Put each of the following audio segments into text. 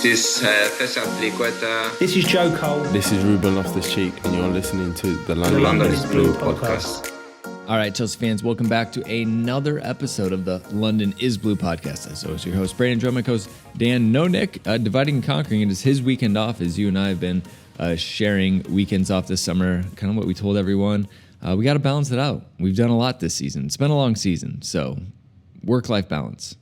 This first Liqueta. This is Joe Cole. This is Ruben Loftus-Cheek, and you're listening to the London is Blue podcast. All right, Chelsea fans, welcome back to another episode of the London is Blue podcast. As always, your host, Brandon, joined my co-host, Dan No Nick, dividing and conquering. It is his weekend off, as you and I have been sharing weekends off this summer, kind of what we told everyone. We got to balance it out. We've done a lot this season. It's been a long season, so work-life balance.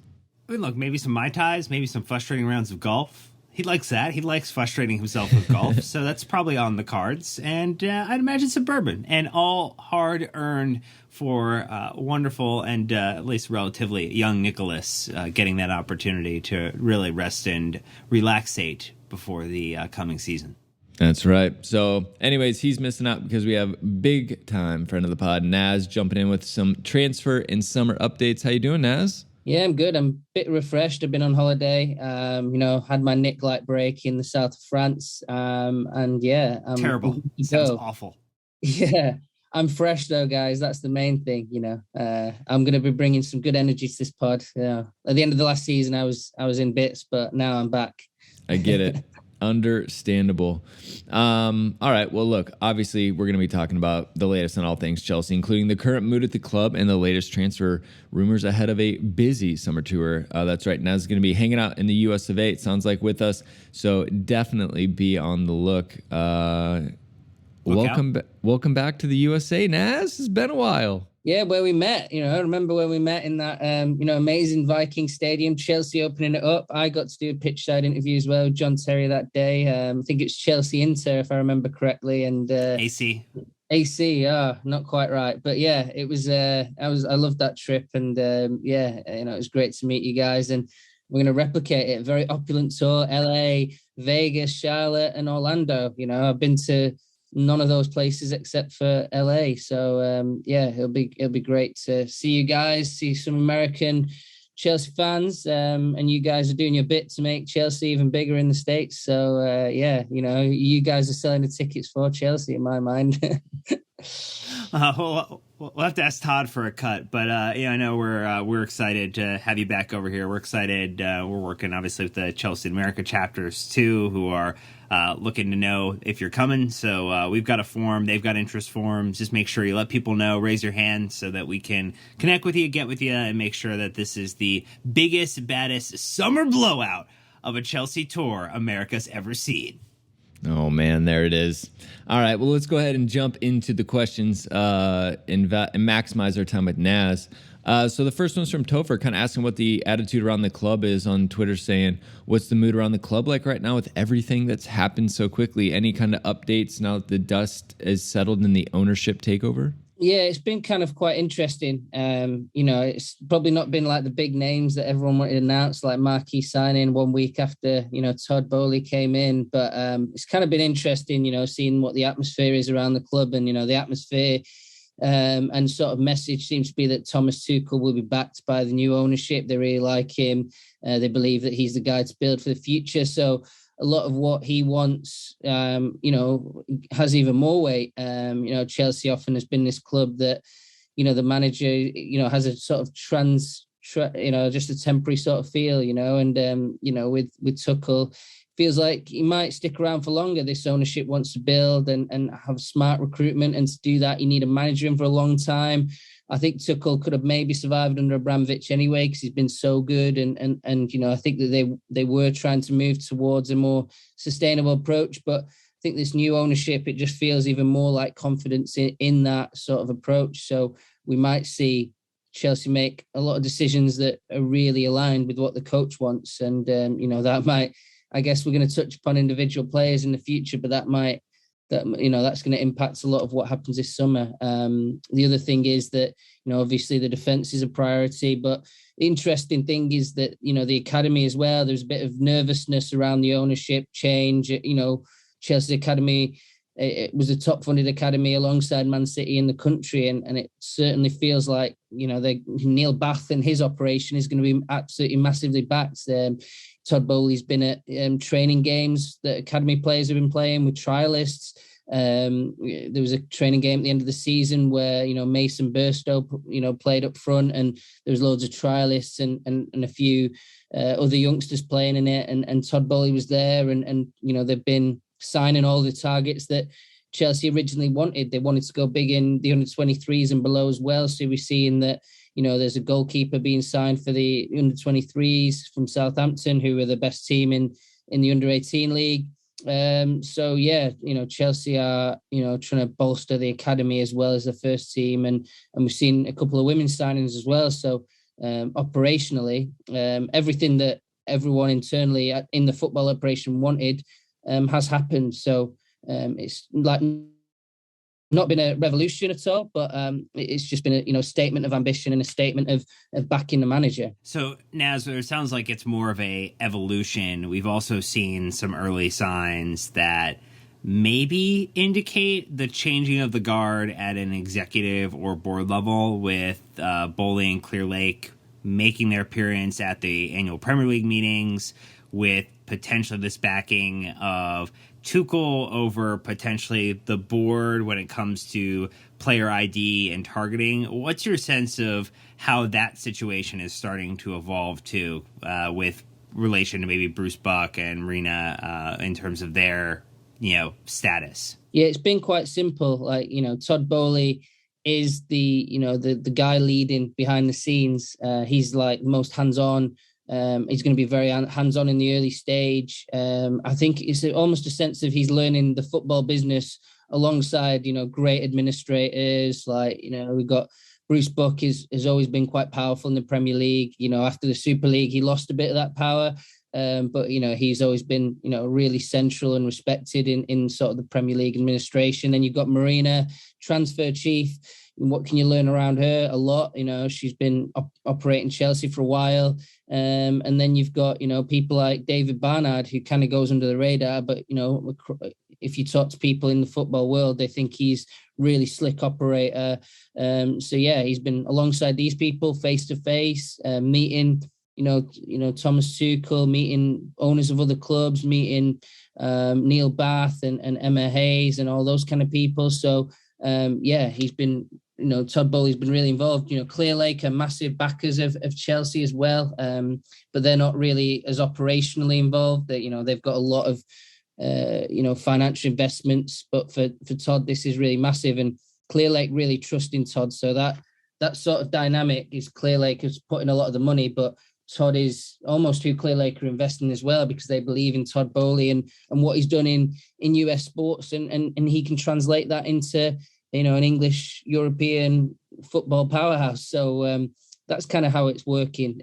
I mean, look, maybe some Mai Tais, maybe some frustrating rounds of golf. He likes that. He likes frustrating himself with golf, so that's probably on the cards. And I'd imagine some bourbon, and all hard-earned for wonderful and at least relatively young Nicholas getting that opportunity to really rest and relaxate before the coming season. That's right. So anyways, he's missing out because we have big time friend of the pod, Naz, jumping in with some transfer and summer updates. How you doing, Naz? Yeah, I'm good. I'm a bit refreshed. I've been on holiday. Had my Nick light break in the south of France. I'm terrible. Sounds awful. Yeah, I'm fresh though, guys. That's the main thing. I'm going to be bringing some good energy to this pod. At the end of the last season, I was in bits, but now I'm back. I get it. Understandable. All right. Well, look, obviously, we're going to be talking about the latest on all things Chelsea, including the current mood at the club and the latest transfer rumors ahead of a busy summer tour. That's right. Naz is going to be hanging out in the US of A, it sounds like, with us. So definitely be on the look. Welcome back to the USA, Naz. It's been a while. Yeah, where we met, I remember when we met in that, amazing Viking Stadium, Chelsea opening it up. I got to do a pitch side interview as well with John Terry that day. I think it's Chelsea Inter, if I remember correctly. And AC, not quite right. But yeah, it was, I loved that trip. And it was great to meet you guys. And we're going to replicate it. A very opulent tour, LA, Vegas, Charlotte, and Orlando. I've been to none of those places except for LA. So it'll be great to see you guys, see some American Chelsea fans, and you guys are doing your bit to make Chelsea even bigger in the States. So you guys are selling the tickets for Chelsea in my mind. We'll have to ask Todd for a cut, but I know we're excited to have you back over here. We're excited. We're working obviously with the Chelsea America chapters too, who are looking to know if you're coming. So we've got a form. They've got interest forms. Just make sure you let people know, raise your hand so that we can connect with you, get with you, and make sure that this is the biggest, baddest summer blowout of a Chelsea tour America's ever seen. Oh, man, there it is. All right, well, let's go ahead and jump into the questions and maximize our time with Naz. So the first one's from Topher, kind of asking what the attitude around the club is on Twitter, saying, what's the mood around the club like right now with everything that's happened so quickly? Any kind of updates now that the dust is settled in the ownership takeover? Yeah, it's been kind of quite interesting. It's probably not been like the big names that everyone wanted to announce, like marquee signing 1 week after, Todd Boehly came in. But it's kind of been interesting, seeing what the atmosphere is around the club. And, the atmosphere and sort of message seems to be that Thomas Tuchel will be backed by the new ownership. They really like him. They believe that he's the guy to build for the future. So a lot of what he wants, has even more weight. Chelsea often has been this club that, the manager, has a sort of just a temporary sort of feel, and, with Tuchel, feels like he might stick around for longer. This ownership wants to build and have smart recruitment. And to do that, you need a manager in for a long time. I think Tuchel could have maybe survived under Abramovich anyway, because he's been so good. And I think that they were trying to move towards a more sustainable approach. But I think this new ownership, it just feels even more like confidence in that sort of approach. So we might see Chelsea make a lot of decisions that are really aligned with what the coach wants. And, that might, I guess we're going to touch upon individual players in the future, but that's going to impact a lot of what happens this summer. The other thing is that, obviously the defence is a priority, but the interesting thing is that, the academy as well, there's a bit of nervousness around the ownership change. Chelsea Academy, it was a top funded academy alongside Man City in the country. And it certainly feels like, Neil Bath and his operation is going to be absolutely massively backed. Todd Boehly's been at training games that academy players have been playing with trialists. There was a training game at the end of the season where, Mason Burstow, played up front, and there was loads of trialists and a few other youngsters playing in it, and Todd Boehly was there, and they've been signing all the targets that Chelsea originally wanted. They wanted to go big in the under-23s and below as well. So we're seeing that, there's a goalkeeper being signed for the under-23s from Southampton, who are the best team in the under-18 league. Chelsea are, trying to bolster the academy as well as the first team. And we've seen a couple of women's signings as well. So operationally, everything that everyone internally in the football operation wanted has happened. So it's like not been a revolution at all, but it's just been a statement of ambition and a statement of backing the manager. So, Naz, it sounds like it's more of a evolution. We've also seen some early signs that maybe indicate the changing of the guard at an executive or board level, with Boehly and Clearlake making their appearance at the annual Premier League meetings, with potentially this backing of Tuchel over potentially the board when it comes to player ID and targeting. What's your sense of how that situation is starting to evolve too, with relation to maybe Bruce Buck and Marina in terms of their, status? Yeah, it's been quite simple. Like, Todd Boehly is the guy leading behind the scenes. He's like most hands-on. He's going to be very hands-on in the early stage. I think it's almost a sense of he's learning the football business alongside, great administrators. Like, we've got Bruce Buck has always been quite powerful in the Premier League. After the Super League, he lost a bit of that power. But he's always been, really central and respected in sort of the Premier League administration. Then you've got Marina, transfer chief. What can you learn around her? A lot. She's been operating Chelsea for a while. And then you've got, people like David Barnard, who kind of goes under the radar. But, if you talk to people in the football world, they think he's really slick operator. He's been alongside these people face to face, meeting, Thomas Tuchel, meeting owners of other clubs, meeting Neil Bath and Emma Hayes and all those kind of people. So, he's been, Todd Boehly's been really involved. Clearlake are massive backers of Chelsea as well, but they're not really as operationally involved. They've got a lot of, financial investments. But for Todd, this is really massive, and Clearlake really trusting Todd. So that sort of dynamic is Clearlake is putting a lot of the money, but Todd is almost who Clearlake are investing as well, because they believe in Todd Boehly and what he's done in US sports, and he can translate that into an English European football powerhouse. So that's kind of how it's working.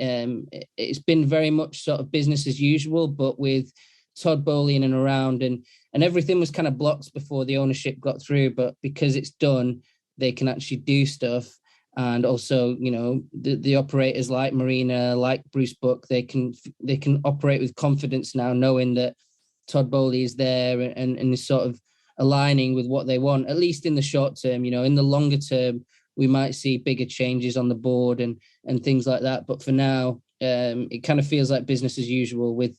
It's been very much sort of business as usual, but with Todd Boehly in and around, and everything was kind of blocked before the ownership got through. But because it's done, they can actually do stuff. And also, the operators like Marina, like Bruce Buck, they can operate with confidence now, knowing that Todd Boehly is there and is sort of aligning with what they want, at least in the short term. In the longer term, we might see bigger changes on the board and things like that. But for now, it kind of feels like business as usual with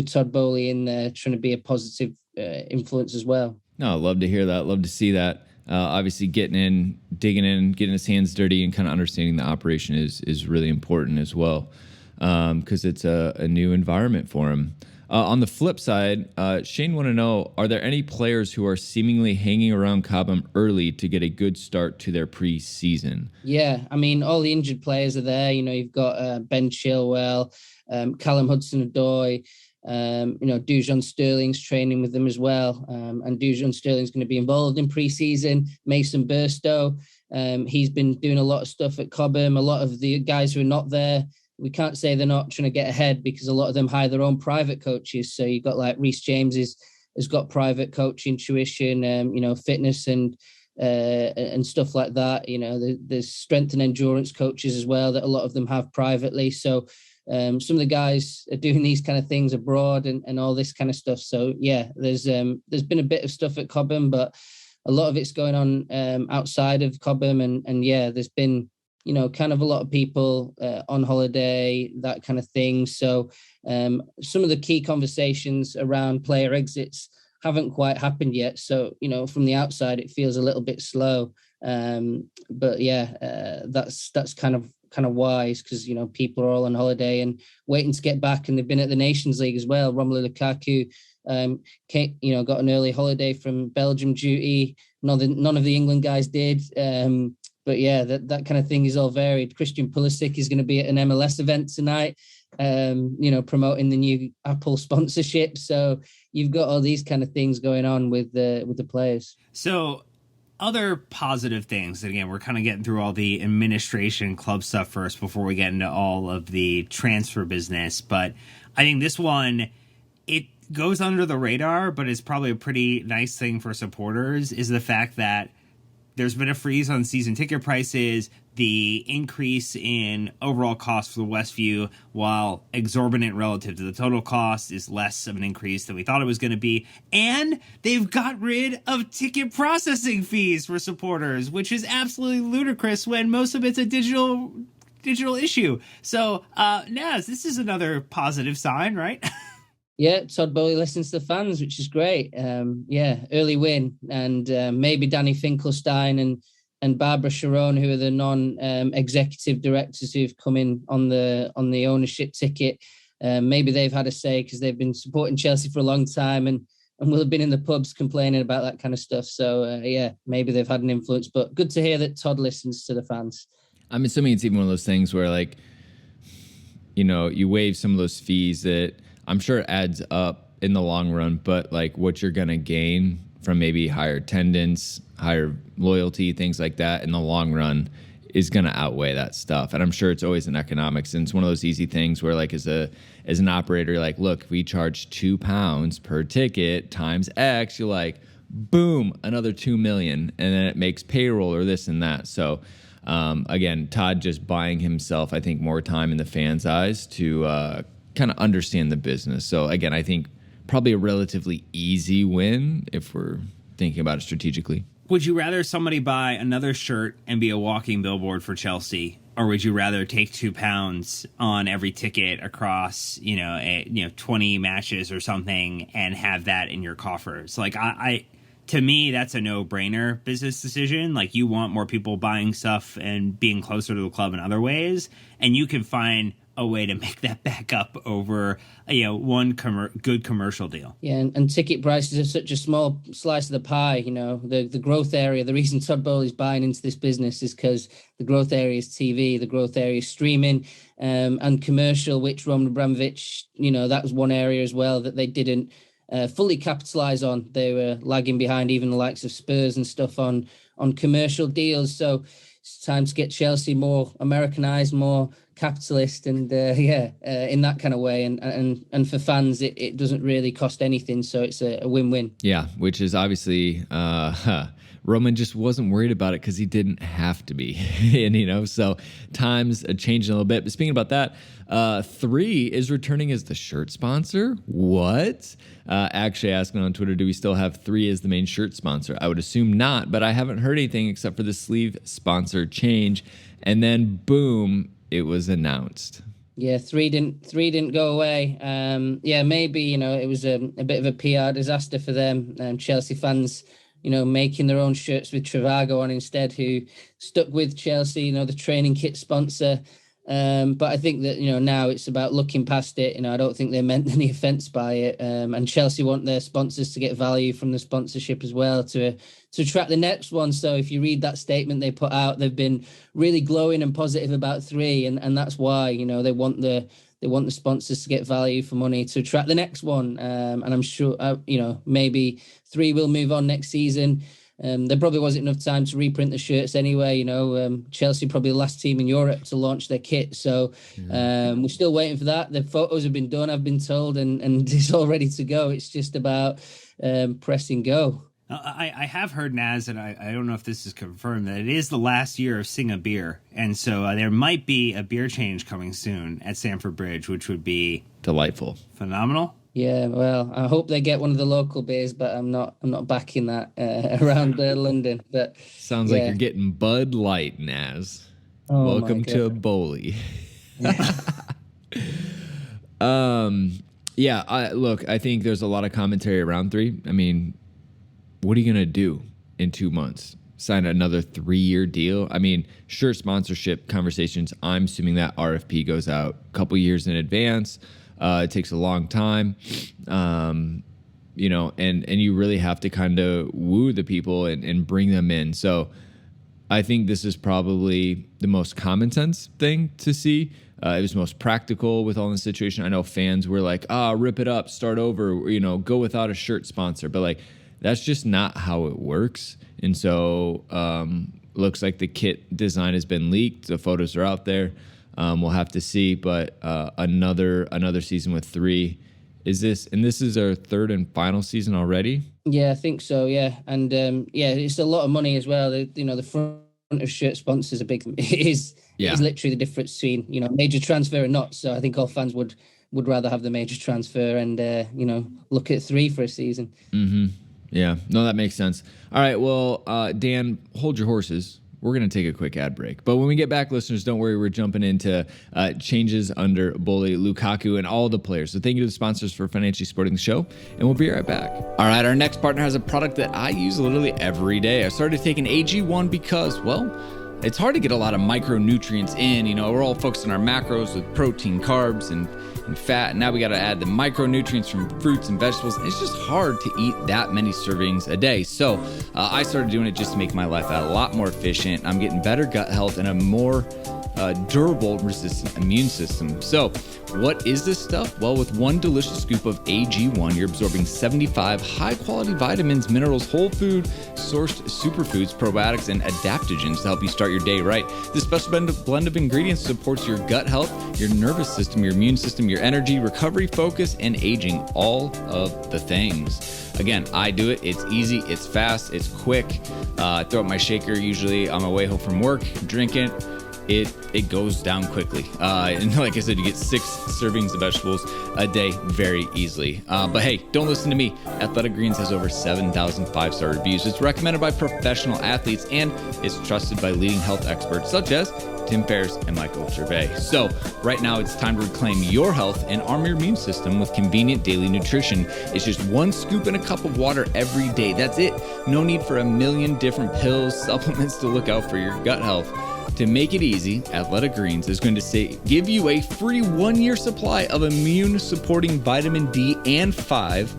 Todd Boehly in there trying to be a positive influence as well. No, I'd love to hear that. Love to see that. Obviously, getting in, digging in, getting his hands dirty, and kind of understanding the operation is really important as well, because it's a new environment for him. On the flip side, Shane want to know, are there any players who are seemingly hanging around Cobham early to get a good start to their pre-season? Yeah, I mean, all the injured players are there. You've got Ben Chilwell, Callum Hudson-Odoi, Dujon Sterling's training with them as well. And Dujon Sterling's going to be involved in pre-season. Mason Burstow, he's been doing a lot of stuff at Cobham. A lot of the guys who are not there, we can't say they're not trying to get ahead, because a lot of them hire their own private coaches. So you've got like Reece James has got private coaching tuition, fitness and stuff like that. There's strength and endurance coaches as well that a lot of them have privately. So some of the guys are doing these kind of things abroad and all this kind of stuff. So yeah, there's been a bit of stuff at Cobham, but a lot of it's going on outside of Cobham. And yeah, there's been kind of a lot of people on holiday, that kind of thing. So some of the key conversations around player exits haven't quite happened yet. So, from the outside, it feels a little bit slow. But yeah, that's kind of kind of wise because, you know, people are all on holiday and waiting to get back, and they've been at the Nations League as well. Romelu Lukaku got an early holiday from Belgium duty. None of the England guys did. But yeah, that kind of thing is all varied. Christian Pulisic is going to be at an MLS event tonight, promoting the new Apple sponsorship. So you've got all these kind of things going on with the players. So other positive things, and again, we're kind of getting through all the administration club stuff first before we get into all of the transfer business. But I think this one, it goes under the radar, but it's probably a pretty nice thing for supporters, is the fact that there's been a freeze on season ticket prices. The increase in overall cost for the Westview, while exorbitant relative to the total cost, is less of an increase than we thought it was going to be. And they've got rid of ticket processing fees for supporters, which is absolutely ludicrous when most of it's a digital issue. So, Naz, this is another positive sign, right? Yeah, Todd Boehly listens to the fans, which is great. Early win. And maybe Danny Finkelstein and Barbara Sharon, who are the non-executive directors who've come in on the ownership ticket, maybe they've had a say because they've been supporting Chelsea for a long time and will have been in the pubs complaining about that kind of stuff. So, maybe they've had an influence. But good to hear that Todd listens to the fans. I'm assuming it's even one of those things where, like, you know, you waive some of those fees that I'm sure it adds up in the long run, but like what you're going to gain from maybe higher attendance, higher loyalty, things like that in the long run is going to outweigh that stuff. And I'm sure it's always in economics. And it's one of those easy things where, like, as an operator, you're like, look, if we charge £2 per ticket times X, you're like, boom, another 2 million. And then it makes payroll or this and that. So again, Todd just buying himself, I think, more time in the fans' eyes to kind of understand the business. So again, I think probably a relatively easy win if we're thinking about it strategically. Would you rather somebody buy another shirt and be a walking billboard for Chelsea, or would you rather take £2 on every ticket across 20 matches or something and have that in your coffers? Like, I to me, that's a no-brainer business decision. Like, you want more people buying stuff and being closer to the club in other ways, and you can find a way to make that back up over one good commercial deal. Yeah, and ticket prices are such a small slice of the pie. You know, the growth area, the reason Todd Boehly is buying into this business is because the growth area is TV, the growth area is streaming, and commercial, which Roman Abramovich, that was one area as well that they didn't fully capitalize on. They were lagging behind even the likes of Spurs and stuff on commercial deals. So it's time to get Chelsea more Americanized, more capitalist, and in that kind of way. And for fans, it doesn't really cost anything, so it's a win-win. Yeah, which is obviously Roman just wasn't worried about it because he didn't have to be, and so times are changing a little bit. But speaking about that, 3 is returning as the shirt sponsor. What? Actually asking on Twitter, do we still have 3 as the main shirt sponsor? I would assume not, but I haven't heard anything except for the sleeve sponsor change. And then boom, it was announced. Yeah, 3 didn't go away. Maybe it was a bit of a PR disaster for them. Chelsea fans, making their own shirts with Trivago on instead, who stuck with Chelsea, the training kit sponsor. But I think that, now it's about looking past it. I don't think they meant any offense by it. And Chelsea want their sponsors to get value from the sponsorship as well to attract the next one. So if you read that statement they put out, they've been really glowing and positive about 3. And that's why, they want the sponsors to get value for money to attract the next one. And I'm sure, maybe 3 will move on next season. There probably wasn't enough time to reprint the shirts anyway. Chelsea probably the last team in Europe to launch their kit. So we're still waiting for that. The photos have been done, I've been told, and it's all ready to go. It's just about pressing go. I have heard, Naz, and I don't know if this is confirmed, that it is the last year of Sing a Beer. And so there might be a beer change coming soon at Stamford Bridge, which would be delightful. Phenomenal. Yeah, well, I hope they get one of the local beers, but I'm not backing that around London. But sounds like you're getting Bud Light, Naz. Oh, welcome to Boehly. I think there's a lot of commentary around 3. I mean, what are you gonna do in 2 months? sign another 3-year deal. I mean, sure, sponsorship conversations, I'm assuming that RFP goes out a couple years in advance. It takes a long time. You know, and you really have to kind of woo the people and bring them in. So I think this is probably the most common sense thing to see. It was most practical with all the situation. I know fans were like, rip it up, start over, you know, go without a shirt sponsor. But like, that's just not how it works. And so looks like the kit design has been leaked. The photos are out there. We'll have to see. But another season with 3. This is our 3rd and final season already? Yeah, I think so. Yeah, and it's a lot of money as well. The front of shirt sponsors are big. It is literally the difference between major transfer and not. So I think all fans would rather have the major transfer and look at 3 for a season. Mm-hmm. Yeah, no, that makes sense. All right, well, Dan, hold your horses. We're going to take a quick ad break. But when we get back, listeners, don't worry. We're jumping into changes under Boehly, Lukaku, and all the players. So thank you to the sponsors for financially supporting the show, and we'll be right back. All right, our next partner has a product that I use literally every day. I started taking AG1 because, well, it's hard to get a lot of micronutrients in. We're all focused on our macros with protein, carbs, and fat. And now we got to add the micronutrients from fruits and vegetables. It's just hard to eat that many servings a day. So I started doing it just to make my life a lot more efficient. I'm getting better gut health and a more durable, resistant immune system. So what is this stuff? Well, with one delicious scoop of AG1, you're absorbing 75 high-quality vitamins, minerals, whole food, sourced superfoods, probiotics, and adaptogens to help you start your day right. This special blend of ingredients supports your gut health, your nervous system, your immune system, your energy, recovery, focus, and aging, all of the things. Again, I do it. It's easy, it's fast, it's quick. Throw up my shaker usually on my way home from work, drink it. It goes down quickly. And like I said, you get 6 servings of vegetables a day very easily. But hey, don't listen to me. Athletic Greens has over 7,000 5-star reviews. It's recommended by professional athletes and is trusted by leading health experts such as Tim Ferriss and Michael Gervais. So right now it's time to reclaim your health and arm your immune system with convenient daily nutrition. It's just 1 scoop in a cup of water every day. That's it. No need for a million different pills, supplements to look out for your gut health. To make it easy, Athletic Greens is going to give you a free 1-year supply of immune-supporting vitamin D and 5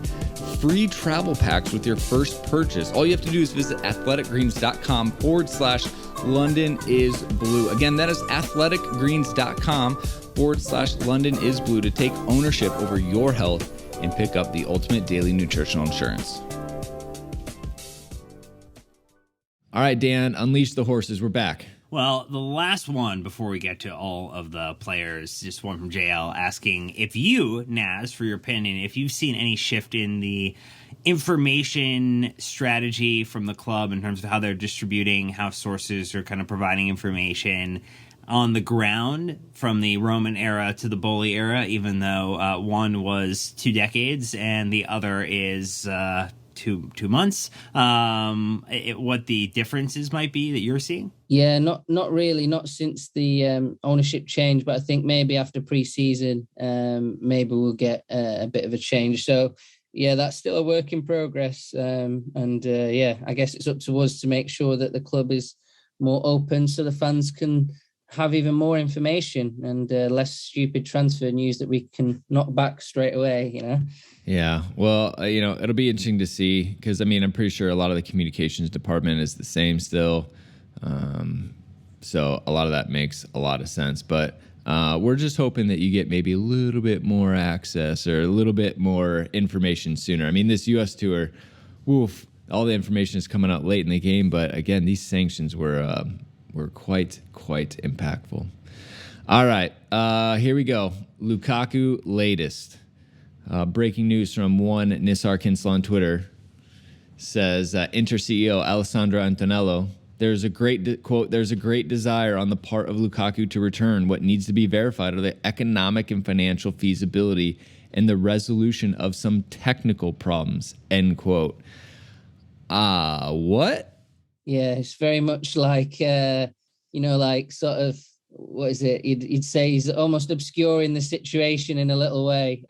free travel packs with your first purchase. All you have to do is visit athleticgreens.com/LondonIsBlue. Again, that is athleticgreens.com/LondonIsBlue to take ownership over your health and pick up the ultimate daily nutritional insurance. All right, Dan, unleash the horses. We're back. Well, the last one before we get to all of the players, just one from JL asking if you, Naz, for your opinion, if you've seen any shift in the information strategy from the club in terms of how they're distributing, how sources are kind of providing information on the ground from the Roman era to the Boehly era, even though one was 2 decades and the other is 2 months. What the differences might be that you're seeing? Yeah, not really, not since the ownership change, but I think maybe after pre-season, maybe we'll get a bit of a change. So yeah, that's still a work in progress. I guess it's up to us to make sure that the club is more open so the fans can have even more information and less stupid transfer news that we can knock back straight away, Yeah, well, it'll be interesting to see because, I'm pretty sure a lot of the communications department is the same still. So a lot of that makes a lot of sense. But we're just hoping that you get maybe a little bit more access or a little bit more information sooner. This U.S. tour, woof, all the information is coming out late in the game. But again, these sanctions were quite impactful. All right, here we go. Lukaku latest. Breaking news from one Nizaar Kinsella on Twitter says Inter CEO Alessandro Antonello, there's a great quote, there's a great desire on the part of Lukaku to return. What needs to be verified are the economic and financial feasibility and the resolution of some technical problems, end quote. What? Yeah, it's very much like, like sort of what is it? He'd say he's almost obscuring the situation in a little way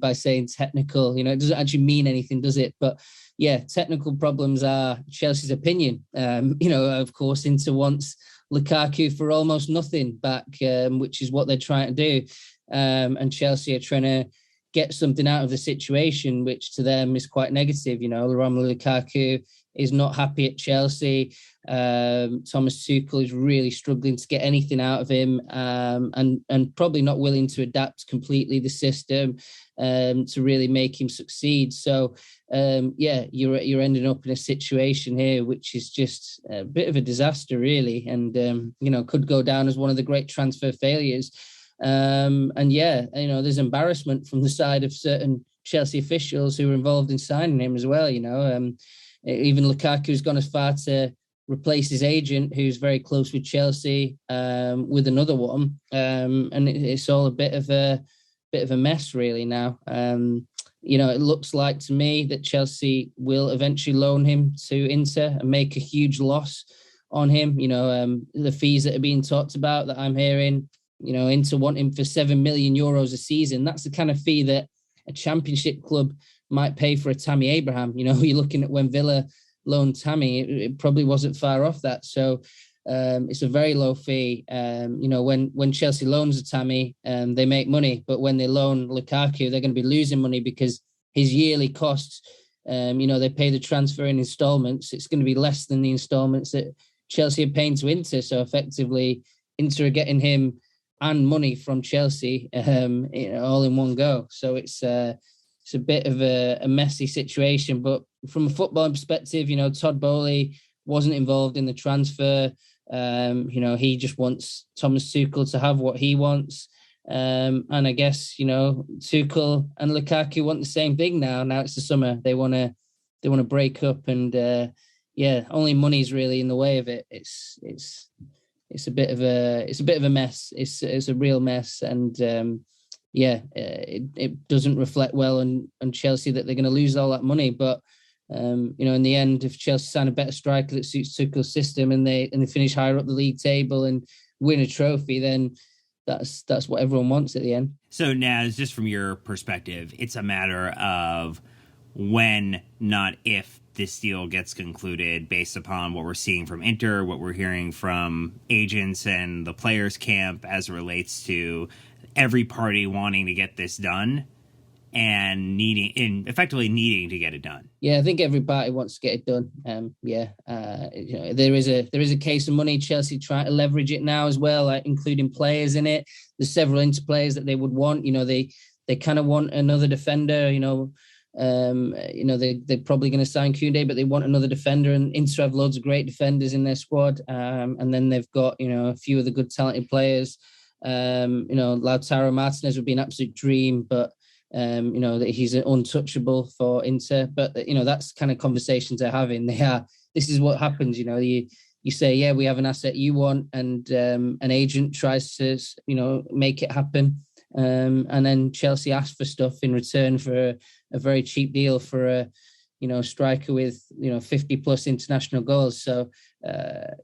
by saying technical. You know, it doesn't actually mean anything, does it? But yeah, technical problems are Chelsea's opinion. You know, of course, Inter wants Lukaku for almost nothing back, which is what they're trying to do. And Chelsea are trying to get something out of the situation, which to them is quite negative. You know, Romelu Lukaku is not happy at Chelsea. Thomas Tuchel is really struggling to get anything out of him, and probably not willing to adapt completely the system to really make him succeed. So, yeah, you're ending up in a situation here which is just a bit of a disaster, really, and you know, could go down as one of the great transfer failures. And yeah, you know, there's embarrassment from the side of certain Chelsea officials who were involved in signing him as well. You know, even Lukaku's gone as far to replace his agent, who's very close with Chelsea, with another one, and it's all a bit of a mess really now. You know, it looks like to me that Chelsea will eventually loan him to Inter and make a huge loss on him. You know, the fees that are being talked about that I'm hearing, you know, Inter want him for €7 million a season. That's the kind of fee that a championship club might pay for a Tammy Abraham. You know, you're looking at when Villa loaned Tammy, it probably wasn't far off that. So it's a very low fee. You know, when Chelsea loans a Tammy, they make money, but when they loan Lukaku, they're going to be losing money because his yearly costs, you know, they pay the transfer in installments. It's going to be less than the installments that Chelsea are paying to Inter. So effectively, Inter are getting him and money from Chelsea, you know, all in one go. So it's a bit of a messy situation. But from a footballing perspective, you know, Todd Boehly wasn't involved in the transfer. You know, he just wants Thomas Tuchel to have what he wants. And I guess, you know, Tuchel and Lukaku want the same thing now. Now it's the summer. They want to break up, and yeah, only money's really in the way of it. It's a bit of a mess. It's a real mess, and yeah, it doesn't reflect well on Chelsea that they're going to lose all that money. But you know, in the end, if Chelsea sign a better striker that suits Tuchel's system and they finish higher up the league table and win a trophy, then that's what everyone wants at the end. So Naz, just from your perspective, it's a matter of when, not if, this deal gets concluded based upon what we're seeing from Inter, what we're hearing from agents and the players' camp as it relates to every party wanting to get this done and effectively needing to get it done. Yeah, I think every party wants to get it done. You know, there is a case of money. Chelsea trying to leverage it now as well, like including players in it. There's several Inter players that they would want. You know, they kind of want another defender. You know, they're probably going to sign Koundé, but they want another defender, and Inter have loads of great defenders in their squad. And then they've got, you know, a few of the good talented players. You know, Lautaro Martinez would be an absolute dream, but you know, that he's untouchable for Inter. But you know, that's kind of conversations they're having. This is what happens. You know, you say, yeah, we have an asset you want, and an agent tries to, you know, make it happen. And then Chelsea asks for stuff in return for a very cheap deal for a, you know, striker with, you know, 50 plus international goals. So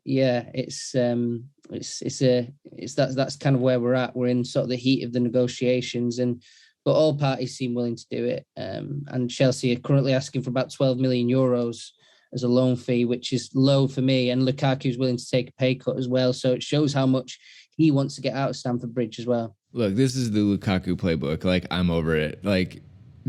yeah, that's kind of where we're at. We're in sort of the heat of the negotiations, but all parties seem willing to do it. And Chelsea are currently asking for about 12 million euros as a loan fee, which is low for me. And Lukaku is willing to take a pay cut as well. So it shows how much he wants to get out of Stamford Bridge as well. Look, this is the Lukaku playbook. Like, I'm over it. Like,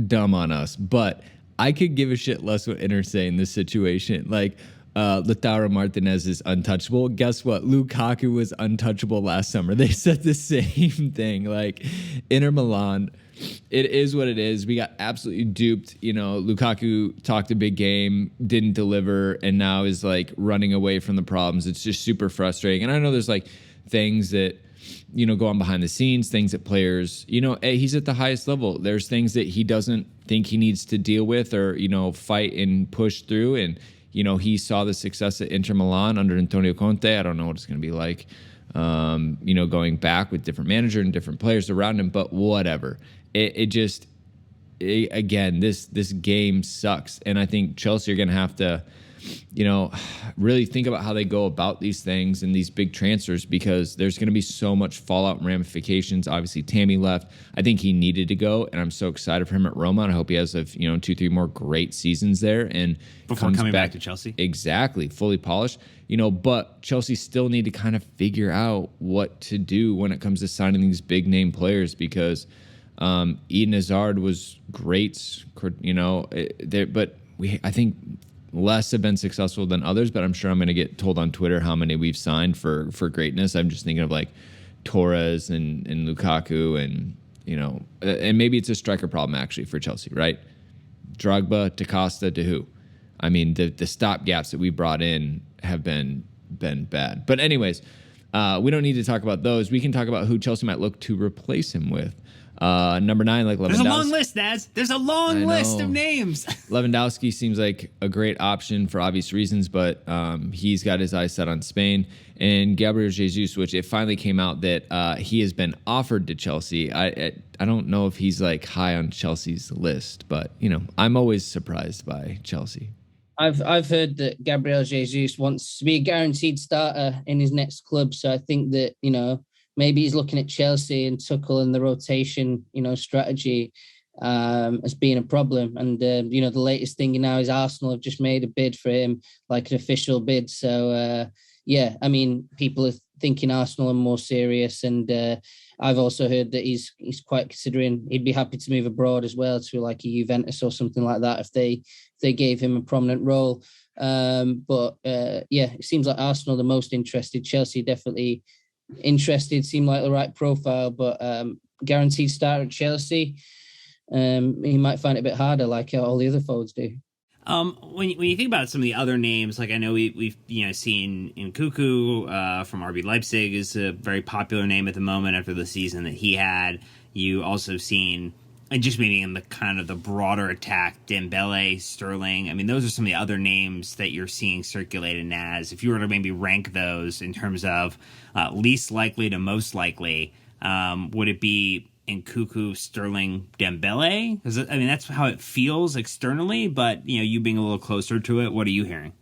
dumb on us. But I could give a shit less what Inter say in this situation. Like, Lautaro Martinez is untouchable. Guess what? Lukaku was untouchable last summer. They said the same thing. Like, Inter Milan, it is what it is. We got absolutely duped. You know, Lukaku talked a big game, didn't deliver, and now is like running away from the problems. It's just super frustrating. And I know there's like things that, you know, go on behind the scenes, things that players, you know, he's at the highest level. There's things that he doesn't think he needs to deal with or, you know, fight and push through. And, you know, he saw the success at Inter Milan under Antonio Conte. I don't know what it's going to be like, you know, going back with different manager and different players around him, but whatever. Again, this game sucks. And I think Chelsea are going to have to really think about how they go about these things and these big transfers, because there's going to be so much fallout and ramifications. Obviously, Tammy left. I think he needed to go, and I'm so excited for him at Roma. And I hope he has 2-3 more great seasons there and before coming back to Chelsea. Exactly, fully polished. But Chelsea still need to kind of figure out what to do when it comes to signing these big name players, because Eden Hazard was great, but I think less have been successful than others. But I'm sure I'm going to get told on Twitter how many we've signed for greatness. I'm just thinking of like Torres and Lukaku, and maybe it's a striker problem actually for Chelsea, right? Drogba to Costa to who? I mean, the stop gaps that we brought in have been bad. But anyways, we don't need to talk about those. We can talk about who Chelsea might look to replace him with. Number 9, like Lewandowski. There's a long list, Naz. There's a long list of names. Lewandowski seems like a great option for obvious reasons, but he's got his eyes set on Spain. And Gabriel Jesus, which it finally came out that he has been offered to Chelsea. I don't know if he's like high on Chelsea's list, but I'm always surprised by Chelsea. I've heard that Gabriel Jesus wants to be a guaranteed starter in his next club, so I think that maybe he's looking at Chelsea and Tuchel and the rotation, strategy as being a problem. And, the latest thing now is Arsenal have just made a bid for him, like an official bid. So, people are thinking Arsenal are more serious. And I've also heard that he's quite considering he'd be happy to move abroad as well to like a Juventus or something like that if they gave him a prominent role. It seems like Arsenal are the most interested. Chelsea definitely interested, seem like the right profile, but guaranteed starter at Chelsea, he might find it a bit harder, like all the other forwards do. When you think about some of the other names, like I know we've seen Nkunku from RB Leipzig is a very popular name at the moment after the season that he had. You also seen, and just maybe in the kind of the broader attack, Dembélé, Sterling. I mean, those are some of the other names that you're seeing circulated as. If you were to maybe rank those in terms of least likely to most likely, would it be Nkunku, Sterling, Dembélé? Because that's how it feels externally. But you being a little closer to it, what are you hearing?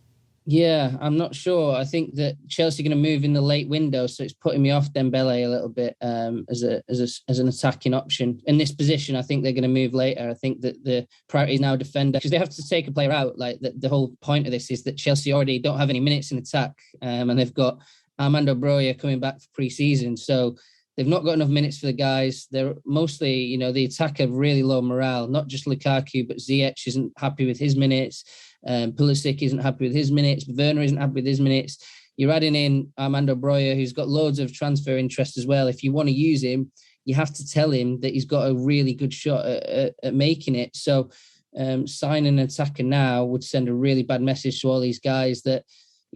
Yeah, I'm not sure. I think that Chelsea are going to move in the late window, so it's putting me off Dembélé a little bit as an attacking option. In this position, I think they're going to move later. I think that the priority is now defender, because they have to take a player out. Like the whole point of this is that Chelsea already don't have any minutes in attack, and they've got Armando Broja coming back for pre-season, so they've not got enough minutes for the guys. They're mostly, the attack have really low morale. Not just Lukaku, but Ziyech isn't happy with his minutes. Pulisic isn't happy with his minutes. Werner isn't happy with his minutes. You're adding in Armando Broja, who's got loads of transfer interest as well. If you want to use him, you have to tell him that he's got a really good shot at making it. So signing an attacker now would send a really bad message to all these guys that,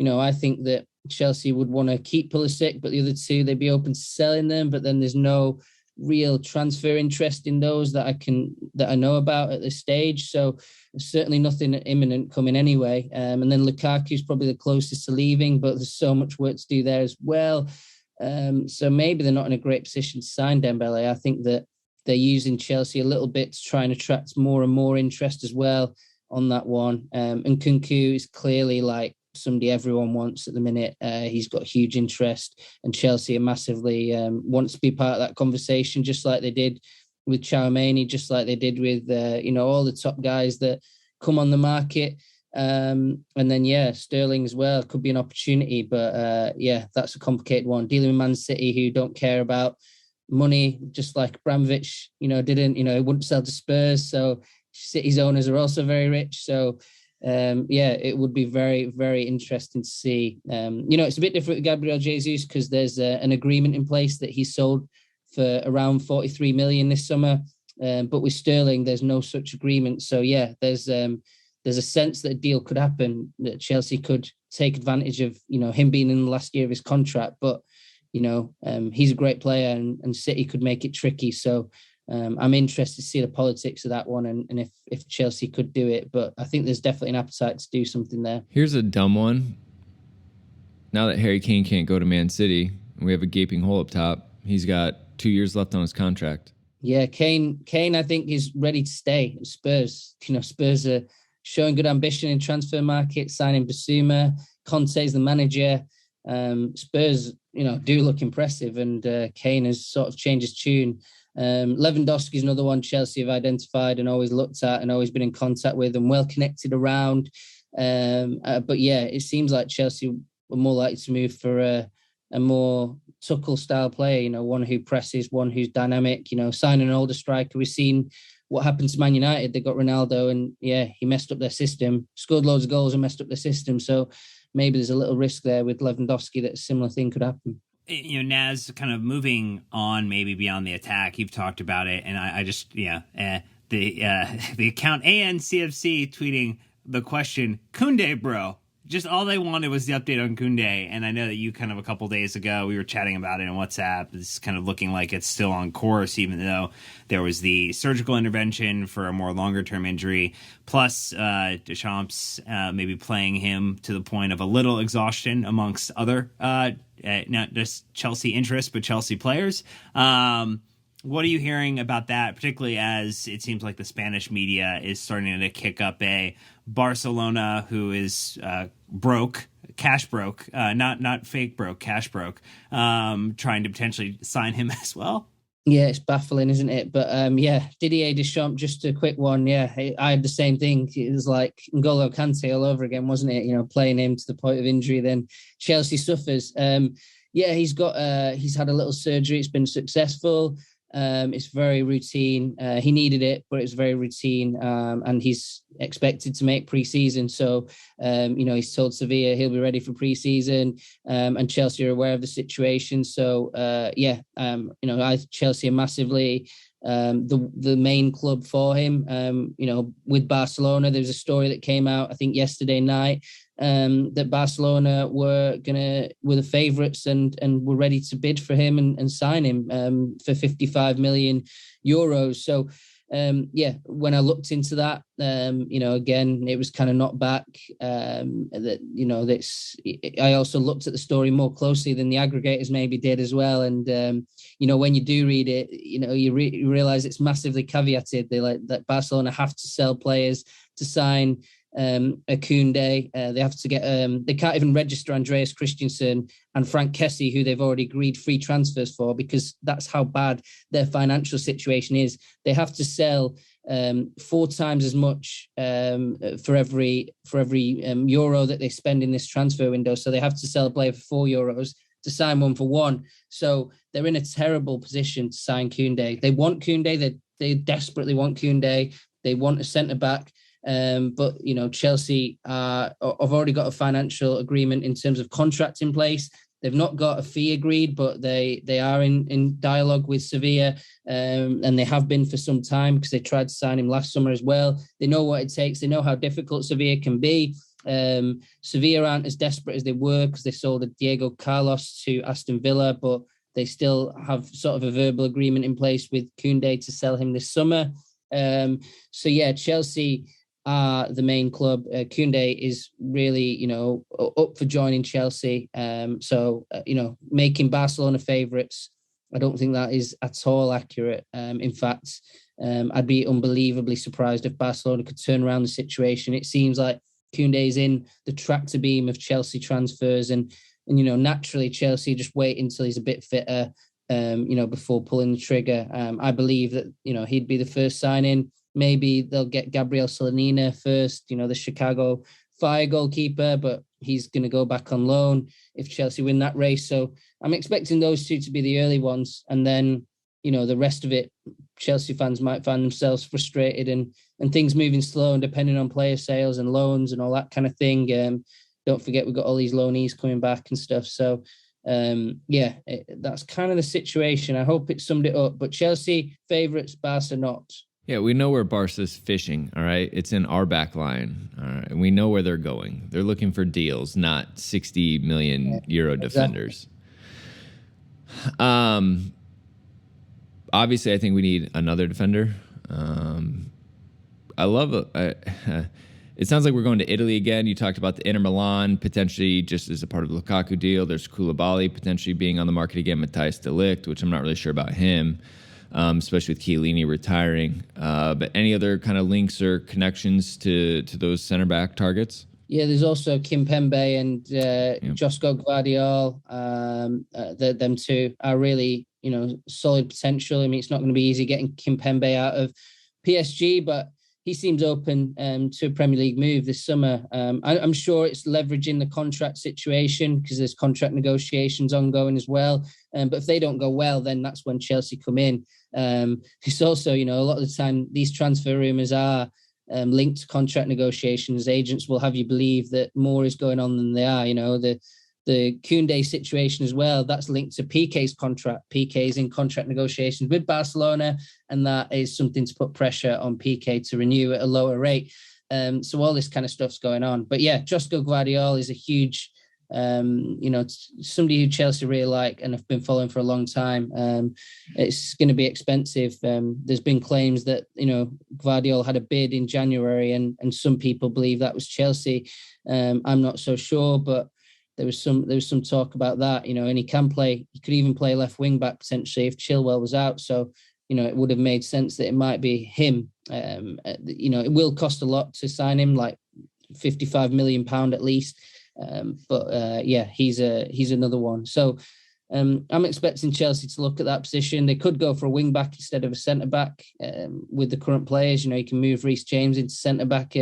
I think that Chelsea would want to keep Pulisic, but the other two, they'd be open to selling them. But then there's no real transfer interest in those that I know about at this stage. So certainly nothing imminent coming anyway. And then Lukaku's probably the closest to leaving, but there's so much work to do there as well. So maybe they're not in a great position to sign Dembélé. I think that they're using Chelsea a little bit to try and attract more and more interest as well on that one. And Nkunku is clearly like somebody everyone wants at the minute. He's got huge interest, and Chelsea are massively wants to be part of that conversation, just like they did with Tchouaméni, just like they did with all the top guys that come on the market. And then Sterling as well could be an opportunity, but that's a complicated one. Dealing with Man City, who don't care about money, just like Abramovich, didn't, wouldn't sell to Spurs. So City's owners are also very rich. So it would be very, very interesting to see. It's a bit different with Gabriel Jesus because there's an agreement in place that he sold for around 43 million this summer. But with Sterling, there's no such agreement. So there's a sense that a deal could happen, that Chelsea could take advantage of, him being in the last year of his contract. But, he's a great player and City could make it tricky. So I'm interested to see the politics of that one and if Chelsea could do it. But I think there's definitely an appetite to do something there. Here's a dumb one. Now that Harry Kane can't go to Man City, and we have a gaping hole up top, he's got 2 years left on his contract. Yeah, Kane, I think is ready to stay at Spurs. Spurs are showing good ambition in transfer market, signing Basuma. Conte's the manager. Spurs, do look impressive, and Kane has sort of changed his tune. Lewandowski is another one Chelsea have identified and always looked at and always been in contact with and well connected around. But yeah, it seems like Chelsea were more likely to move for a more Tuchel style player, one who presses, one who's dynamic, signing an older striker. We've seen what happened to Man United. They got Ronaldo and he messed up their system, scored loads of goals and messed up their system. So maybe there's a little risk there with Lewandowski that a similar thing could happen. Naz, kind of moving on maybe beyond the attack, you've talked about it, and I just, the account ANCFC tweeting the question, Kounde, bro. Just all they wanted was the update on Kounde, and I know that you kind of a couple days ago, we were chatting about it on WhatsApp. It's kind of looking like it's still on course, even though there was the surgical intervention for a more longer-term injury, plus Deschamps maybe playing him to the point of a little exhaustion amongst other, not just Chelsea interests, but Chelsea players. What are you hearing about that, particularly as it seems like the Spanish media is starting to kick up a Barcelona who is cash broke, not fake broke, cash broke, trying to potentially sign him as well? Yeah, it's baffling, isn't it? But Didier Deschamps, just a quick one. Yeah, I had the same thing. It was like N'Golo Kante all over again, wasn't it? Playing him to the point of injury, then Chelsea suffers. He's had a little surgery. It's been successful. It's very routine. He needed it, but it's very routine. And he's expected to make pre-season. So, he's told Sevilla he'll be ready for pre-season. And Chelsea are aware of the situation. So, Chelsea are massively the main club for him. With Barcelona, there was a story that came out, I think, yesterday night, that Barcelona were the favourites and were ready to bid for him and sign him for 55 million euros. So when I looked into that, again, it was kind of not back. I also looked at the story more closely than the aggregators maybe did as well. And when you do read it, you realize it's massively caveated. They that Barcelona have to sell players to sign a Koundé. They have to get they can't even register Andreas Christensen and Frank Kessie, who they've already agreed free transfers for, because that's how bad their financial situation is. They have to sell 4 times as much for every euro that they spend in this transfer window. So they have to sell a player for €4 to sign one for 1. So they're in a terrible position to sign Koundé. They want Koundé. They desperately want Koundé. They want a centre back. But Chelsea have already got a financial agreement in terms of contract in place. They've not got a fee agreed, but they are in dialogue with Sevilla, and they have been for some time because they tried to sign him last summer as well. They know what it takes. They know how difficult Sevilla can be. Sevilla aren't as desperate as they were because they sold a Diego Carlos to Aston Villa, but they still have sort of a verbal agreement in place with Koundé to sell him this summer. Chelsea are the main club. Koundé is really, up for joining Chelsea. Making Barcelona favourites, I don't think that is at all accurate. In fact, I'd be unbelievably surprised if Barcelona could turn around the situation. It seems like Koundé is in the tractor beam of Chelsea transfers, and naturally Chelsea just wait until he's a bit fitter, before pulling the trigger. I believe that, he'd be the first signing. Maybe they'll get Gabriel Solanina first, the Chicago Fire goalkeeper, but he's going to go back on loan if Chelsea win that race. So I'm expecting those two to be the early ones. And then, the rest of it, Chelsea fans might find themselves frustrated and things moving slow and depending on player sales and loans and all that kind of thing. Don't forget, we've got all these loanees coming back and stuff. So, that's kind of the situation. I hope it summed it up. But Chelsea favourites, Barca not. Yeah, we know where Barca's fishing, all right? It's in our back line, all right? And we know where they're going. They're looking for deals, not 60 million euro defenders. Obviously, I think we need another defender. It sounds like we're going to Italy again. You talked about the Inter Milan, potentially just as a part of the Lukaku deal. There's Koulibaly potentially being on the market again, Matthias de Ligt, which I'm not really sure about him. especially with Chiellini retiring. But any other kind of links or connections to those center back targets? Yeah, there's also Kimpembe and Josko Gvardiol. Them two are really, solid potential. I mean, it's not going to be easy getting Kimpembe out of PSG, but he seems open to a Premier League move this summer. I'm sure it's leveraging the contract situation because there's contract negotiations ongoing as well. But if they don't go well, then that's when Chelsea come in. It's also, a lot of the time these transfer rumours are linked to contract negotiations. Agents will have you believe that more is going on than they are. The Kounde situation as well, that's linked to Piqué's contract. Piqué's in contract negotiations with Barcelona, and that is something to put pressure on Piqué to renew at a lower rate. So all this kind of stuff's going on. But yeah, Josko Gvardiol is a huge, somebody who Chelsea really like and have been following for a long time. It's going to be expensive. There's been claims that, Gvardiol had a bid in January and some people believe that was Chelsea. I'm not so sure, but there was some talk about that, and he could even play left wing back potentially if Chilwell was out. So, it would have made sense that it might be him. It will cost a lot to sign him, like £55 million at least. He's another one. So I'm expecting Chelsea to look at that position. They could go for a wing back instead of a centre back with the current players. You can move Reece James into centre back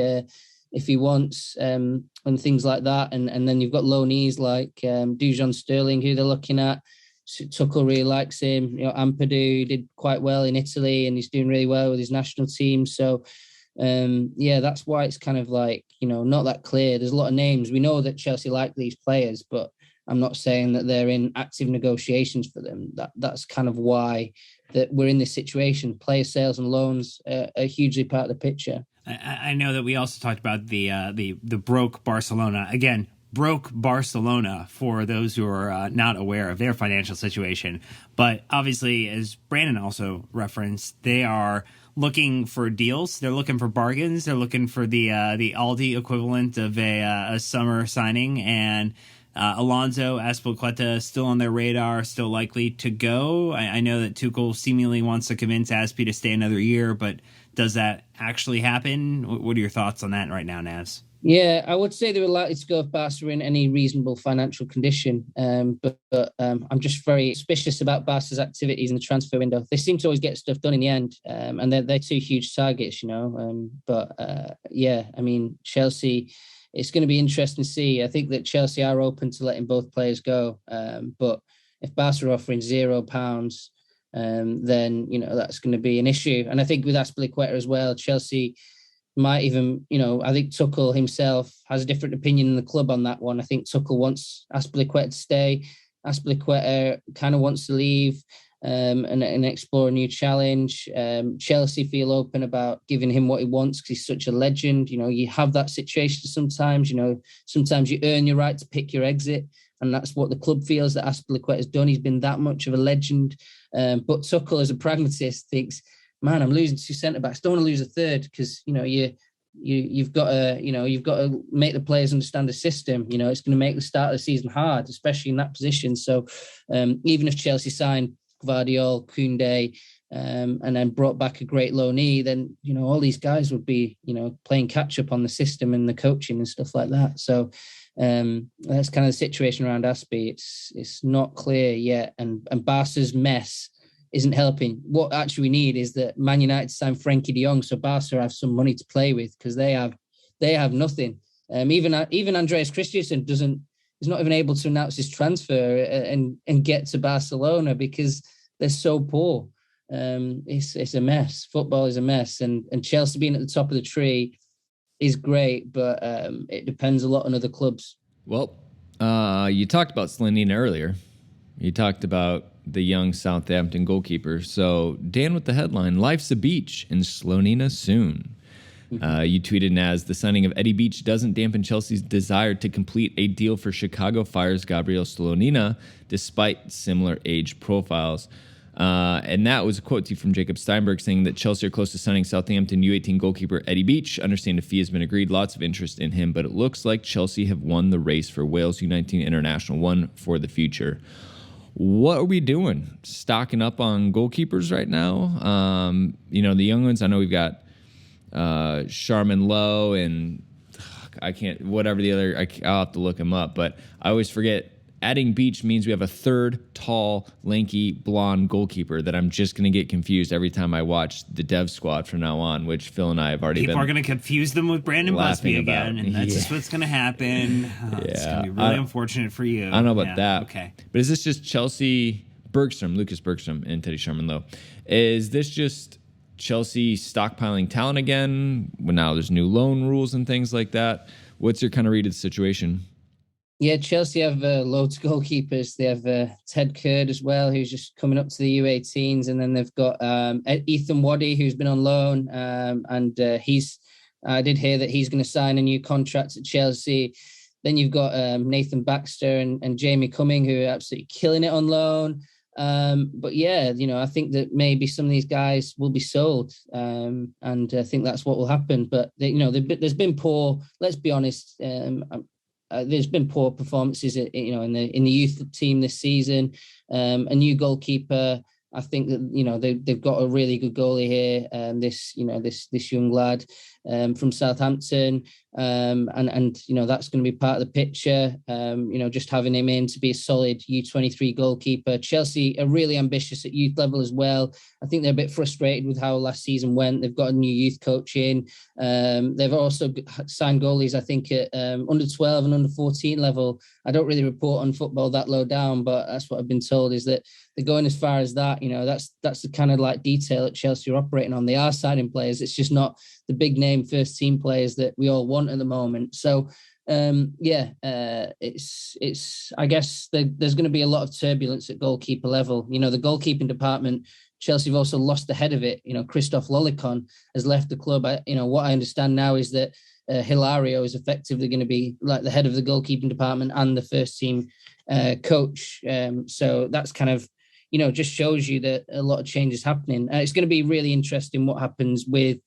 if he wants, and things like that. And then you've got loanees like Dujon Sterling, who they're looking at. Tuchel really likes him. Ampadu did quite well in Italy, and he's doing really well with his national team. So, that's why it's kind of like, not that clear. There's a lot of names. We know that Chelsea like these players, but I'm not saying that they're in active negotiations for them. That's kind of why that we're in this situation. Player sales and loans are hugely part of the picture. I know that we also talked about the broke Barcelona. Again, broke Barcelona for those who are not aware of their financial situation. But obviously, as Brandon also referenced, they are looking for deals. They're looking for bargains. They're looking for the Aldi equivalent of a summer signing. And Alonso, Azpilicueta still on their radar, still likely to go. I know that Tuchel seemingly wants to convince Azpi to stay another year, but does that actually happen? What are your thoughts on that right now, Navs? Yeah, I would say they were likely to go if Barca were in any reasonable financial condition. But I'm just very suspicious about Barca's activities in the transfer window. They seem to always get stuff done in the end, and they're two huge targets, Chelsea, it's going to be interesting to see. I think that Chelsea are open to letting both players go. But if Barca are offering £0, then, that's going to be an issue. And I think with Azpilicueta as well, Chelsea might even, I think Tuchel himself has a different opinion in the club on that one. I think Tuchel wants Azpilicueta to stay. Azpilicueta kind of wants to leave and explore a new challenge. Chelsea feel open about giving him what he wants because he's such a legend. You have that situation sometimes. Sometimes you earn your right to pick your exit. And that's what the club feels that Azpilicueta has done. He's been that much of a legend. But Tuchel, as a pragmatist, thinks, man, I'm losing two centre backs. Don't want to lose a third because you've got to make the players understand the system. It's going to make the start of the season hard, especially in that position. So even if Chelsea signed Gvardiol, Kounde, and then brought back a great loanee, then all these guys would be playing catch up on the system and the coaching and stuff like that. So that's kind of the situation around Azpi. It's not clear yet, and Barca's mess isn't helping. What actually we need is that Man United sign Frenkie de Jong so Barca have some money to play with because they have nothing. Even Andreas Christensen is not even able to announce his transfer and get to Barcelona because they're so poor. It's a mess. Football is a mess, and Chelsea being at the top of the tree is great, but it depends a lot on other clubs. Well, you talked about Slonina earlier. You talked about the young Southampton goalkeeper. So Dan with the headline, "Life's a beach in Slonina soon." You tweeted as the signing of Eddie Beach doesn't dampen Chelsea's desire to complete a deal for Chicago Fire's Gabriel Slonina, despite similar age profiles. And that was a quote to you from Jacob Steinberg saying that Chelsea are close to signing Southampton U18 goalkeeper Eddie Beach. Understand a fee has been agreed. Lots of interest in him, but it looks like Chelsea have won the race for Wales U19 international, one for the future. What are we doing? Stocking up on goalkeepers right now? The young ones, I know we've got Sharman Lowe and I can't, whatever the other, I'll have to look him up, but I always forget. Adding Beach means we have a third tall, lanky, blonde goalkeeper that I'm just going to get confused every time I watch the Dev Squad from now on, which Phil and I have already People are going to confuse them with Brandon Busby again, and that's just what's going to happen. It's going to be really unfortunate for you. I don't know about that. Okay. But is this just Chelsea, Lucas Bergstrom, and Teddy Sharman Lowe? Is this just Chelsea stockpiling talent again? When now there's new loan rules and things like that. What's your kind of read of the situation? Yeah, Chelsea have loads of goalkeepers. They have Ted Kurd as well, who's just coming up to the U18s, and then they've got Ethan Waddy, who's been on loan, and I did hear that he's going to sign a new contract at Chelsea. Then you've got Nathan Baxter and Jamie Cumming, who are absolutely killing it on loan. But yeah, I think that maybe some of these guys will be sold, and I think that's what will happen. But there's been poor. Let's be honest. There's been poor performances, in the youth team this season. A new goalkeeper. I think that they've got a really good goalie here. This young lad from Southampton, and that's going to be part of the picture. Just having him in to be a solid U23 goalkeeper. Chelsea are really ambitious at youth level as well. I think they're a bit frustrated with how last season went. They've got a new youth coach in. They've also signed goalies, I think, at under 12 and under 14 level. I don't really report on football that low down, but that's what I've been told, is that they're going as far as that. That's the kind of like detail that Chelsea are operating on. They are signing players. It's just not the big name first team players that we all want at the moment. So it's I guess there's going to be a lot of turbulence at goalkeeper level. The goalkeeping department, Chelsea have also lost the head of it. Christoph Lolicon has left the club. What I understand now is that Hilario is effectively going to be like the head of the goalkeeping department and the first team coach. So that's kind of, just shows you that a lot of change is happening. It's going to be really interesting what happens with,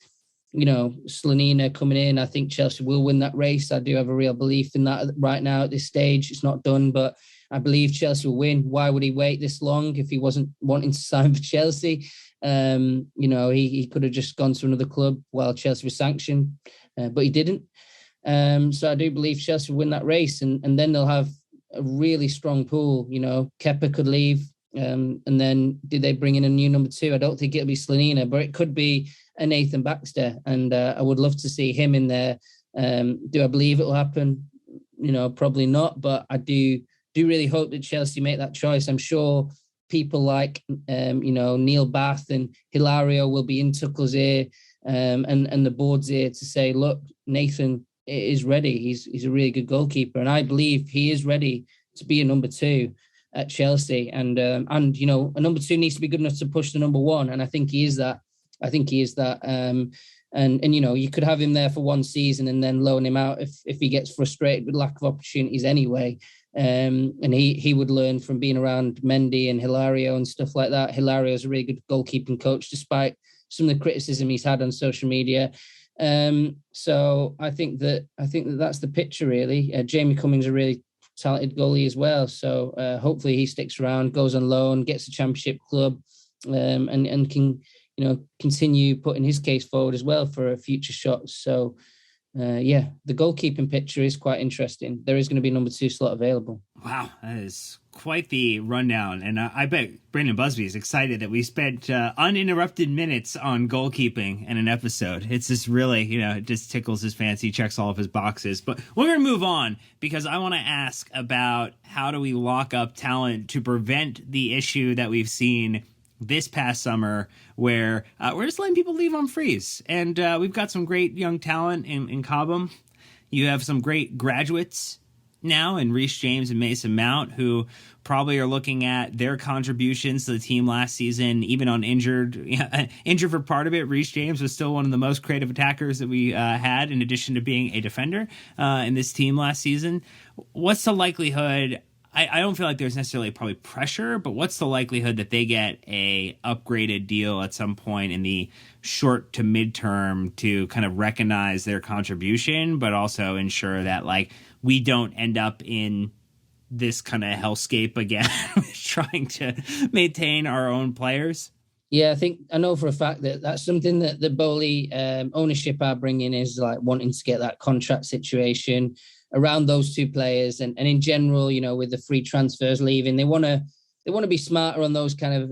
Slonina coming in. I think Chelsea will win that race. I do have a real belief in that right now at this stage. It's not done, but I believe Chelsea will win. Why would he wait this long if he wasn't wanting to sign for Chelsea? He could have just gone to another club while Chelsea was sanctioned, but he didn't. So I do believe Chelsea will win that race, and then they'll have a really strong pool. Kepa could leave. And then did they bring in a new number 2? I don't think it'll be Slonina, but it could be a Nathan Baxter, and I would love to see him in there. Do I believe it will happen? Probably not, but I do really hope that Chelsea make that choice. I'm sure people like Neil Bath and Hilario will be in Tuchel's ear and the board's ear to say, look, Nathan is ready. He's a really good goalkeeper, and I believe he is ready to be a number 2 at Chelsea, and a number 2 needs to be good enough to push the number 1, and I think he is that. And you could have him there for one season and then loan him out if he gets frustrated with lack of opportunities anyway. And he would learn from being around Mendy and Hilario and stuff like that. Hilario is a really good goalkeeping coach, despite some of the criticism he's had on social media. So I think that's the picture really. Jamie Cummings a really talented goalie as well. So hopefully he sticks around, goes on loan, gets a championship club, and can continue putting his case forward as well for a future shot. So the goalkeeping picture is quite interesting. There is going to be a number 2 slot available. Wow, that is quite the rundown. And I bet Brandon Busby is excited that we spent uninterrupted minutes on goalkeeping in an episode. It's just really, it just tickles his fancy, checks all of his boxes. But we're going to move on because I want to ask about how do we lock up talent to prevent the issue that we've seen this past summer where we're just letting people leave on freeze. And we've got some great young talent in Cobham. You have some great graduates now in Reece James and Mason Mount, who probably are looking at their contributions to the team last season, even on injured for part of it. Reece James was still one of the most creative attackers that we had, in addition to being a defender in this team last season. What's the likelihood? I don't feel like there's necessarily probably pressure, but what's the likelihood that they get a upgraded deal at some point in the short to midterm to kind of recognize their contribution, but also ensure that we don't end up in this kind of hellscape again, trying to maintain our own players? Yeah, I know for a fact that that's something that the Boehly ownership are bringing, is like wanting to get that contract situation around those two players, and in general, you know, with the free transfers leaving, they want to be smarter on those kind of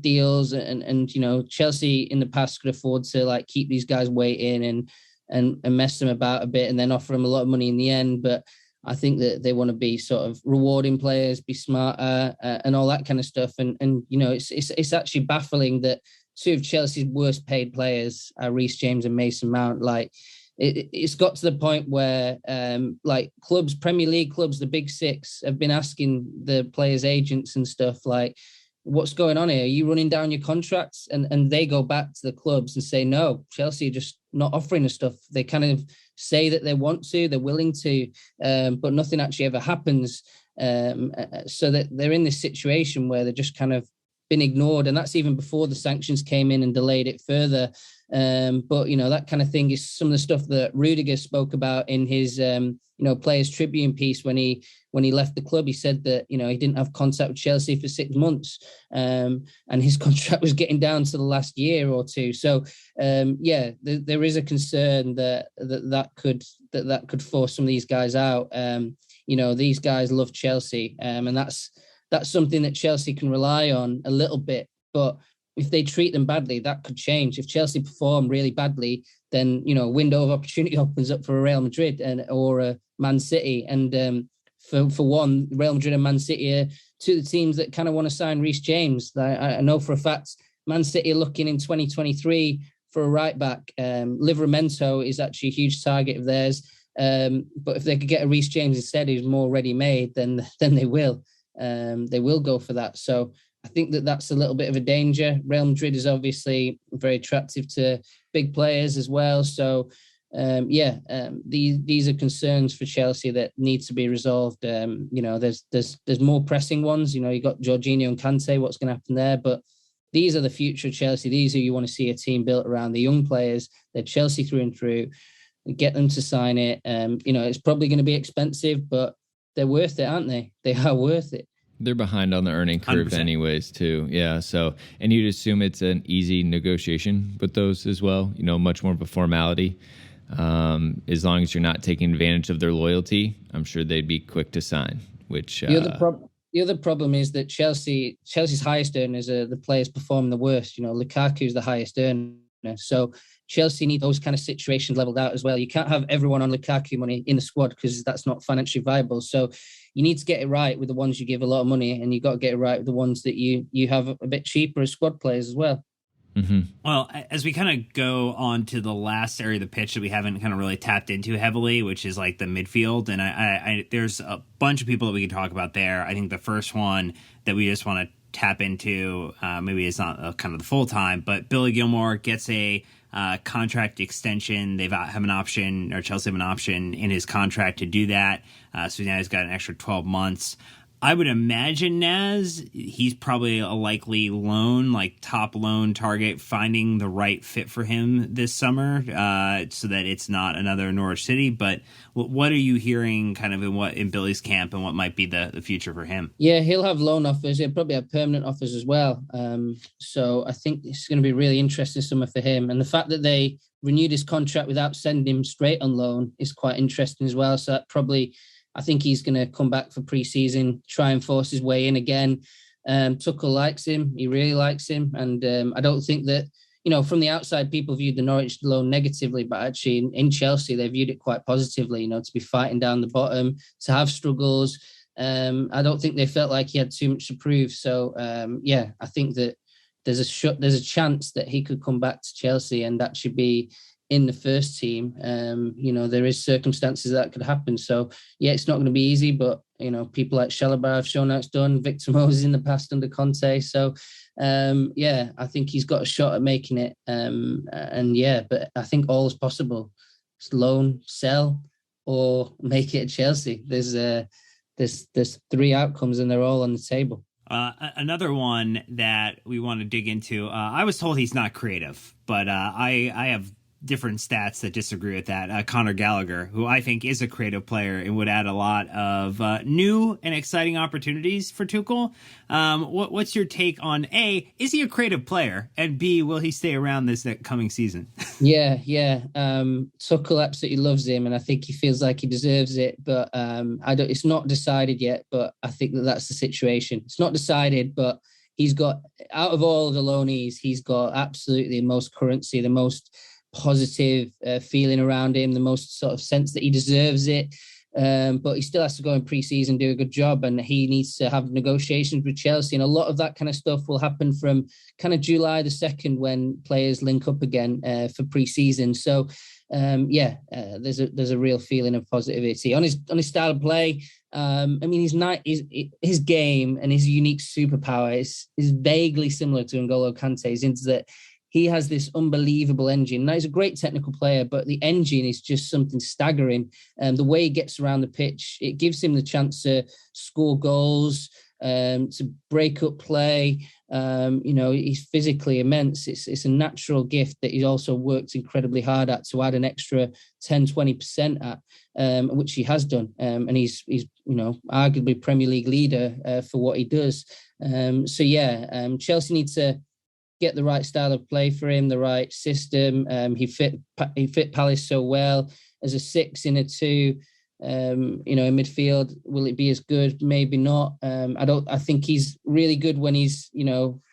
deals, and you know, Chelsea in the past could afford to like keep these guys waiting and mess them about a bit, and then offer them a lot of money in the end. But I think that they want to be sort of rewarding players, be smarter, and all that kind of stuff. And you know, it's actually baffling that two of Chelsea's worst paid players are Reece James and Mason Mount. Like, it's got to the point where like clubs, Premier League clubs, the big six, have been asking the players' agents and stuff like, what's going on here? Are you running down your contracts? And they go back to the clubs and say, no, Chelsea are just not offering us stuff. They kind of say that they want to, they're willing to, but nothing actually ever happens. So that they're in this situation where they're just kind of been ignored. And that's even before the sanctions came in and delayed it further. But, you know, that kind of thing is some of the stuff that Rudiger spoke about in his, you know, Players Tribune piece when he left the club. He said that, you know, he didn't have contact with Chelsea for 6 months, and his contract was getting down to the last year or two. So, yeah, there is a concern that could force some of these guys out. You know, these guys love Chelsea, and that's something that Chelsea can rely on a little bit. But if they treat them badly, that could change. If Chelsea perform really badly, then, you know, a window of opportunity opens up for a Real Madrid or a Man City. And for one, Real Madrid and Man City are two of the teams that kind of want to sign Reece James. I know for a fact Man City are looking in 2023 for a right back. Livramento is actually a huge target of theirs. But if they could get a Reece James instead, who's more ready-made, then they will. They will go for that. So I think that's a little bit of a danger. Real Madrid is obviously very attractive to big players as well. So, these are concerns for Chelsea that need to be resolved. You know, there's more pressing ones. You know, you got Jorginho and Kante. What's going to happen there? But these are the future of Chelsea. These are, you want to see a team built around the young players. They're Chelsea through and through. Get them to sign it. You know, it's probably going to be expensive, but they're worth it, aren't they? They are worth it. They're behind on the earning curve 100%. anyways, too. Yeah. So, and you'd assume it's an easy negotiation with those as well, you know, much more of a formality. As long as you're not taking advantage of their loyalty, I'm sure they'd be quick to sign, which... The other problem is that Chelsea's highest earners are the players performing the worst. You know, Lukaku's the highest earner. So Chelsea need those kind of situations leveled out as well. You can't have everyone on Lukaku money in the squad because that's not financially viable. So you need to get it right with the ones you give a lot of money, and you've got to get it right with the ones that you have a bit cheaper as squad players as well. Mm-hmm. Well, as we kind of go on to the last area of the pitch that we haven't kind of really tapped into heavily, which is like the midfield, and I there's a bunch of people that we can talk about there. I think the first one that we just want to tap into, maybe it's not kind of the full time, but Billy Gilmore gets a contract extension. They have an option, or Chelsea have an option in his contract to do that. So now he's got an extra 12 months. I would imagine, Naz, he's probably a likely loan, like top loan target, finding the right fit for him this summer, so that it's not another Norwich City. But what are you hearing kind of in Billy's camp, and what might be the future for him? Yeah, he'll have loan offers. He'll probably have permanent offers as well. So I think it's going to be really interesting summer for him. And the fact that they renewed his contract without sending him straight on loan is quite interesting as well. So that probably... I think he's going to come back for pre-season, try and force his way in again. Tuchel likes him. He really likes him. And I don't think that, you know, from the outside, people viewed the Norwich loan negatively, but actually in Chelsea, they viewed it quite positively, you know, to be fighting down the bottom, to have struggles. I don't think they felt like he had too much to prove. So, I think that there's a chance that he could come back to Chelsea and actually be in the first team. You know, there is circumstances that could happen. So, yeah, it's not going to be easy, but, you know, people like Chalobah have shown how it's done. Victor Moses in the past under Conte. So, I think he's got a shot at making it. But I think all is possible. It's loan, sell, or make it at Chelsea. There's three outcomes and they're all on the table. Another one that we want to dig into, I was told he's not creative, but I have different stats that disagree with that. Conor Gallagher, who I think is a creative player and would add a lot of new and exciting opportunities for Tuchel. What's your take on A, is he a creative player? And B, will he stay around this coming season? Yeah. Tuchel absolutely loves him, and I think he feels like he deserves it. But it's not decided yet. But I think that's the situation. It's not decided, but he's got, out of all the loanees, he's got absolutely the most currency, the most positive feeling around him, the most sort of sense that he deserves it. But he still has to go in pre-season, do a good job, and he needs to have negotiations with Chelsea. And a lot of that kind of stuff will happen from kind of July the 2nd when players link up again for pre-season. So there's a real feeling of positivity on his style of play. I mean, his game and his unique superpower is vaguely similar to N'Golo Kante's, in that he has this unbelievable engine. Now, he's a great technical player, but the engine is just something staggering. The way he gets around the pitch, it gives him the chance to score goals, to break up play. He's physically immense. It's a natural gift that he's also worked incredibly hard at to add an extra 10-20% at, which he has done. And he's arguably Premier League leader for what he does. Chelsea need to get the right style of play for him, the right system. He fit Palace so well as a 6 in a 2. In midfield, will it be as good? Maybe not. I think he's really good when he's,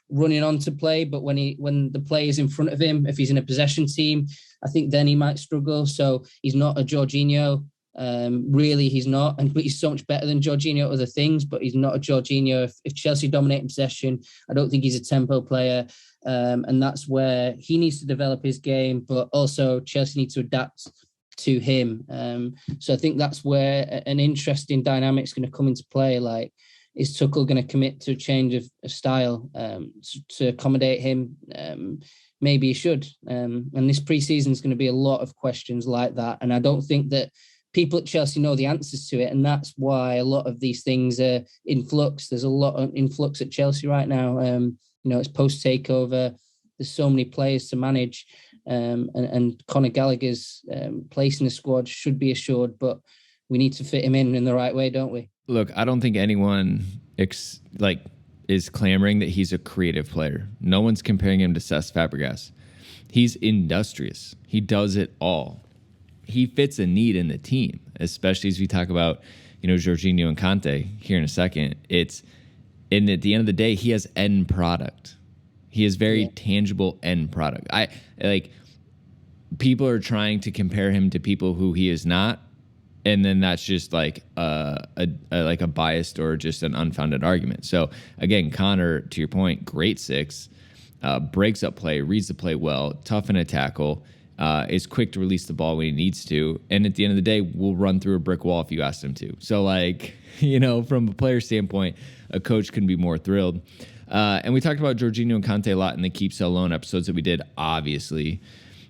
running on to play, but when the play is in front of him, if he's in a possession team, I think then he might struggle. So he's not a Jorginho. Really, he's not. But he's so much better than Jorginho at other things, but he's not a Jorginho. If Chelsea dominate in possession, I don't think he's a tempo player. And that's where he needs to develop his game, but also Chelsea needs to adapt to him. So I think that's where an interesting dynamic is going to come into play. Like, is Tuchel going to commit to a change of style to accommodate him? Maybe he should. And this pre-season is going to be a lot of questions like that. And I don't think that people at Chelsea know the answers to it. And that's why a lot of these things are in flux. There's a lot of influx at Chelsea right now. It's post-takeover. There's so many players to manage. And Conor Gallagher's place in the squad should be assured, but we need to fit him in the right way, don't we? Look, I don't think anyone is clamoring that he's a creative player. No one's comparing him to Cesc Fabregas. He's industrious. He does it all. He fits a need in the team, especially as we talk about, Jorginho and Kante here in a second. And at the end of the day, he has end product. He has very tangible end product. People are trying to compare him to people who he is not, and then that's just like a biased or just an unfounded argument. So again, Connor, to your point, great 6, breaks up play, reads the play well, tough in a tackle, is quick to release the ball when he needs to, and at the end of the day, will run through a brick wall if you ask him to. So from a player standpoint, a coach couldn't be more thrilled. And we talked about Jorginho and Kante a lot in the Keep Sell Loan episodes that we did, obviously.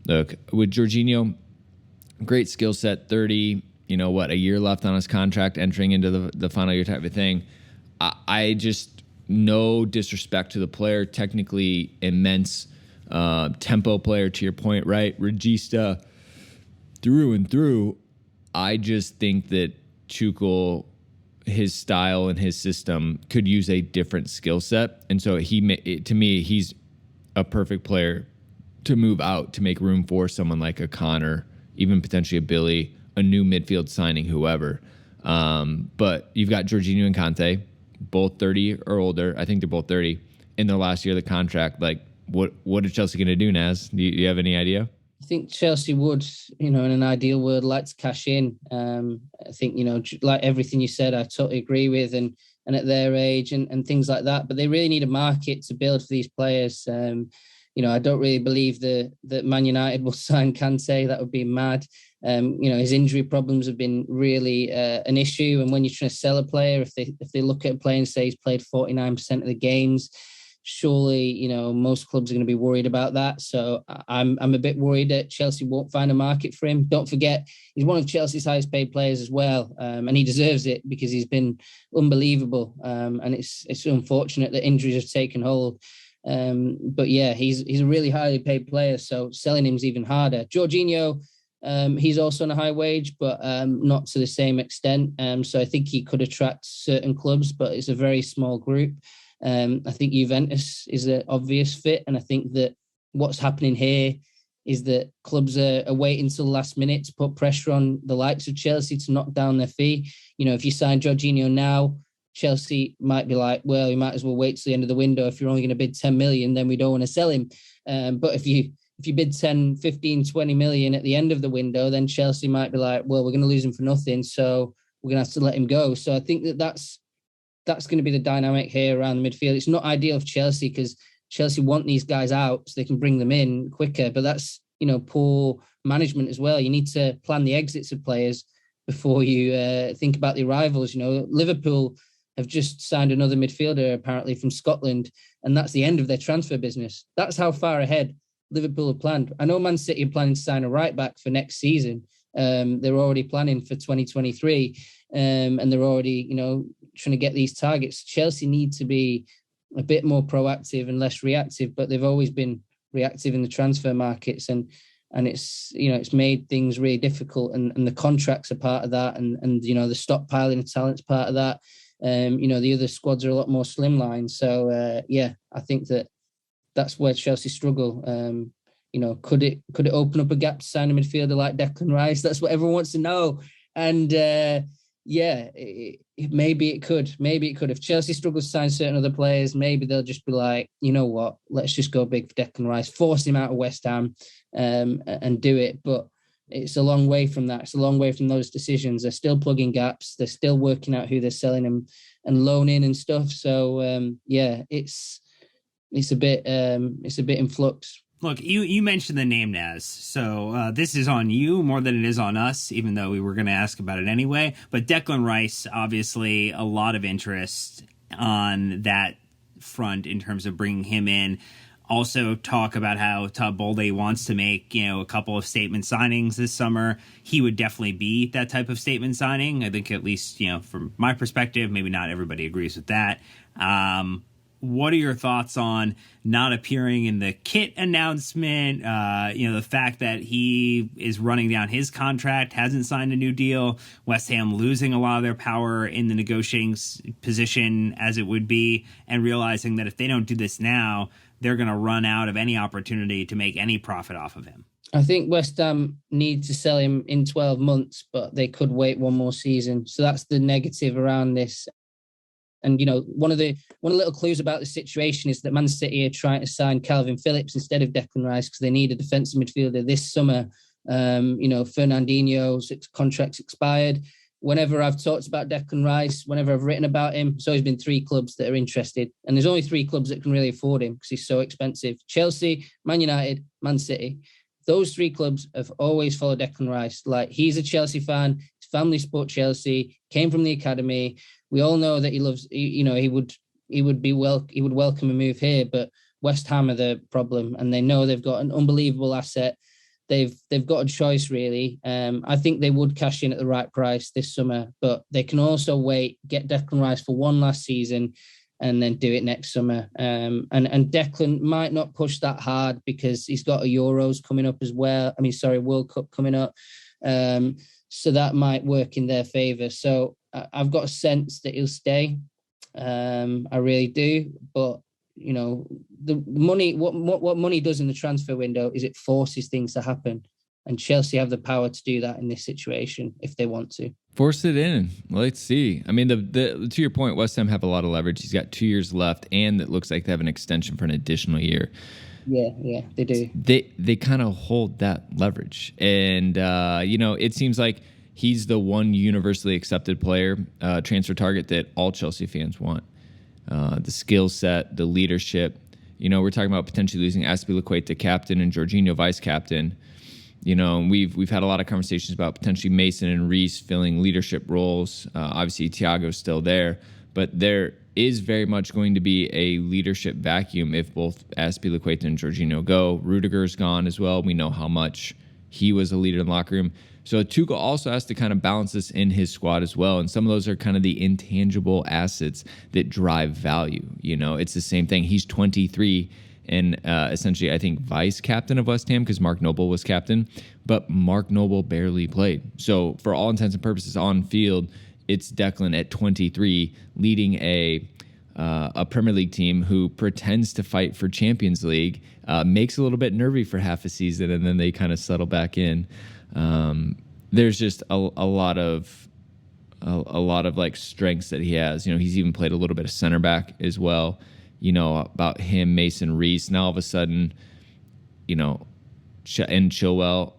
Look, with Jorginho, great skill set, 30, a year left on his contract, entering into the final year type of thing. I just, no disrespect to the player, technically immense tempo player, to your point, right? Regista through and through. I just think that Tuchel, his style and his system, could use a different skill set. And so to me, he's a perfect player to move out to make room for someone like a Connor, even potentially a Billy, a new midfield signing, whoever. But you've got Jorginho and Kante, both 30 or older. I think they're both 30 in their last year of the contract. What is Chelsea going to do, Naz? Do you have any idea? I think Chelsea would, in an ideal world, like to cash in. I think, like everything you said, I totally agree with, and at their age and things like that. But they really need a market to build for these players. I don't really believe that Man United will sign Kante. That would be mad. His injury problems have been really an issue. And when you're trying to sell a player, if they look at a player and say he's played 49% of the games, surely, most clubs are going to be worried about that. So I'm a bit worried that Chelsea won't find a market for him. Don't forget, he's one of Chelsea's highest paid players as well. And he deserves it because he's been unbelievable. And it's unfortunate that injuries have taken hold. But yeah, he's a really highly paid player, so selling him's even harder. Jorginho, he's also on a high wage, but not to the same extent. So I think he could attract certain clubs, but it's a very small group. I think Juventus is an obvious fit, and I think that what's happening here is that clubs are waiting till the last minute to put pressure on the likes of Chelsea to knock down their fee. You know, if you sign Jorginho now, Chelsea might be like, well, you might as well wait till the end of the window. If you're only going to bid 10 million, then we don't want to sell him. But if you bid 10, 15, 20 million at the end of the window, then Chelsea might be like, well, we're going to lose him for nothing, so we're going to have to let him go. So I think that's going to be the dynamic here around the midfield. It's not ideal for Chelsea because Chelsea want these guys out so they can bring them in quicker, but that's, you know, poor management as well. You need to plan the exits of players before you think about the arrivals. You know, Liverpool have just signed another midfielder apparently from Scotland, and that's the end of their transfer business. That's how far ahead Liverpool have planned. I know Man City are planning to sign a right back for next season. They're already planning for 2023, and they're already, you know, trying to get these targets. Chelsea need to be a bit more proactive and less reactive, but they've always been reactive in the transfer markets, and it's, you know, it's made things really difficult, and the contracts are part of that, and you know, the stockpiling of talent's part of that. You know, the other squads are a lot more slimline. So yeah, I think that's where Chelsea struggle. You know, could it open up a gap to sign a midfielder like Declan Rice? That's what everyone wants to know. And yeah, maybe it could. If Chelsea struggles to sign certain other players, maybe they'll just be like, you know what, let's just go big for Declan Rice, force him out of West Ham, and do it. But it's a long way from that. It's a long way from those decisions. They're still plugging gaps. They're still working out who they're selling and loaning and stuff. So yeah, it's a bit in flux. Look, you mentioned the name Naz, so this is on you more than it is on us, even though we were going to ask about it anyway. But Declan Rice, obviously a lot of interest on that front in terms of bringing him in. Also talk about how Todd Boehly wants to make, you know, a couple of statement signings this summer. He would definitely be that type of statement signing. I think, at least, you know, from my perspective, maybe not everybody agrees with that. What are your thoughts on not appearing in the kit announcement? You know, the fact that he is running down his contract, hasn't signed a new deal, West Ham losing a lot of their power in the negotiating position as it would be, and realizing that if they don't do this now, they're going to run out of any opportunity to make any profit off of him. I think West Ham need to sell him in 12 months, but they could wait one more season. So that's the negative around this. And, you know, one of the little clues about the situation is that Man City are trying to sign Calvin Phillips instead of Declan Rice because they need a defensive midfielder this summer. You know, Fernandinho's contract's expired. Whenever I've talked about Declan Rice, whenever I've written about him, there's always been 3 clubs that are interested. And there's only 3 clubs that can really afford him because he's so expensive. Chelsea, Man United, Man City. Those 3 clubs have always followed Declan Rice. Like, he's a Chelsea fan. His family support Chelsea, came from the academy. We all know that he loves, you know, he would welcome a move here, but West Ham are the problem, and they know they've got an unbelievable asset. They've got a choice, really. I think they would cash in at the right price this summer, but they can also wait, get Declan Rice for one last season, and then do it next summer. And Declan might not push that hard because he's got a Euros coming up as well. World Cup coming up. So that might work in their favour. So I've got a sense that he'll stay. I really do. But, you know, the money, what money does in the transfer window is it forces things to happen. And Chelsea have the power to do that in this situation if they want to. Force it in. Let's see. I mean, the to your point, West Ham have a lot of leverage. He's got 2 years left, and it looks like they have an extension for an additional year. Yeah, they do. They kind of hold that leverage. And, you know, it seems like he's the one universally accepted player, transfer target that all Chelsea fans want. The skill set, the leadership. You know, we're talking about potentially losing Azpilicueta captain and Jorginho vice captain. You know, we've had a lot of conversations about potentially Mason and Reece filling leadership roles. Obviously, Thiago's still there, but there is very much going to be a leadership vacuum if both Azpilicueta and Jorginho go. Rudiger's gone as well. We know how much he was a leader in the locker room. So Tuchel also has to kind of balance this in his squad as well. And some of those are kind of the intangible assets that drive value. You know, it's the same thing. He's 23 and essentially, I think, vice captain of West Ham because Mark Noble was captain. But Mark Noble barely played. So for all intents and purposes on field, it's Declan at 23 leading a Premier League team who pretends to fight for Champions League, makes a little bit nervy for half a season, and then they kind of settle back in. There's just a lot of like strengths that he has. You know, he's even played a little bit of center back as well. You know, about him, Mason Reese. Now all of a sudden, you know, and Chilwell,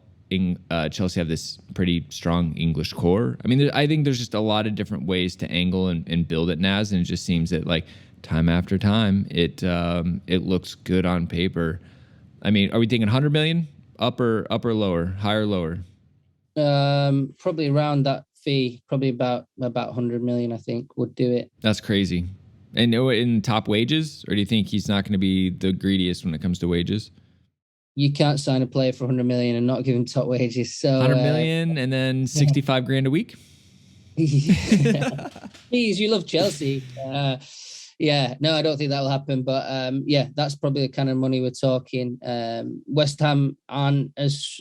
Chelsea have this pretty strong English core. I mean, I think there's just a lot of different ways to angle and build at Naz, and it just seems that like time after time, it looks good on paper. I mean, are we thinking 100 million? Upper, lower, higher, lower? Probably around that fee. Probably about 100 million. I think would do it. That's crazy. And in top wages, or do you think he's not going to be the greediest when it comes to wages? You can't sign a player for 100 million and not give him top wages. So 100 million and then 65 grand a week. Please, you love Chelsea. Yeah, no, I don't think that will happen. But yeah, that's probably the kind of money we're talking. West Ham aren't as,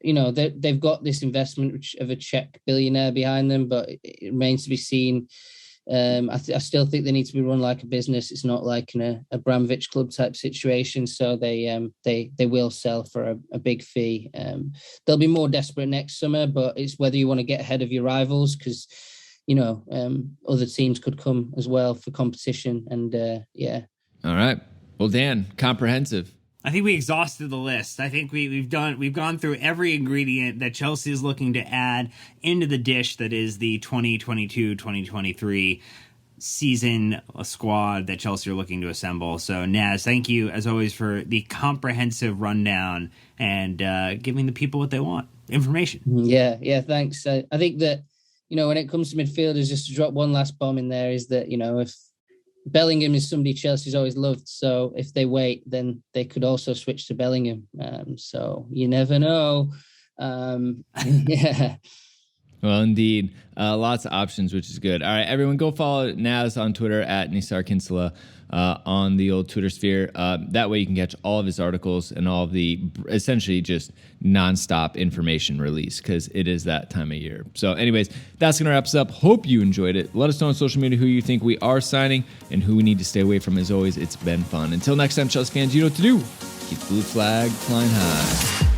you know, they've got this investment of a Czech billionaire behind them, but it remains to be seen. I still think they need to be run like a business. It's not like in a Abramovich club type situation. So they will sell for a big fee. They'll be more desperate next summer, but it's whether you want to get ahead of your rivals because, you know, other teams could come as well for competition. And yeah. All right. Well, Dan, comprehensive. I think we exhausted the list. I think we've gone through every ingredient that Chelsea is looking to add into the dish that is the 2022-2023 season squad that Chelsea are looking to assemble. So, Naz, thank you, as always, for the comprehensive rundown and giving the people what they want, information. Yeah, thanks. I think that, you know, when it comes to midfielders, just to drop one last bomb in there, is that, you know, if Bellingham is somebody Chelsea's always loved, so if they wait, then they could also switch to Bellingham. So you never know. Yeah. Well, indeed. Lots of options, which is good. All right, everyone, go follow Naz on Twitter at Nizaar Kinsella on the old Twitter sphere. That way you can catch all of his articles and all of the essentially just nonstop information release because it is that time of year. So anyways, that's going to wrap us up. Hope you enjoyed it. Let us know on social media who you think we are signing and who we need to stay away from. As always, it's been fun. Until next time, Chelsea fans, you know what to do. Keep the blue flag flying high.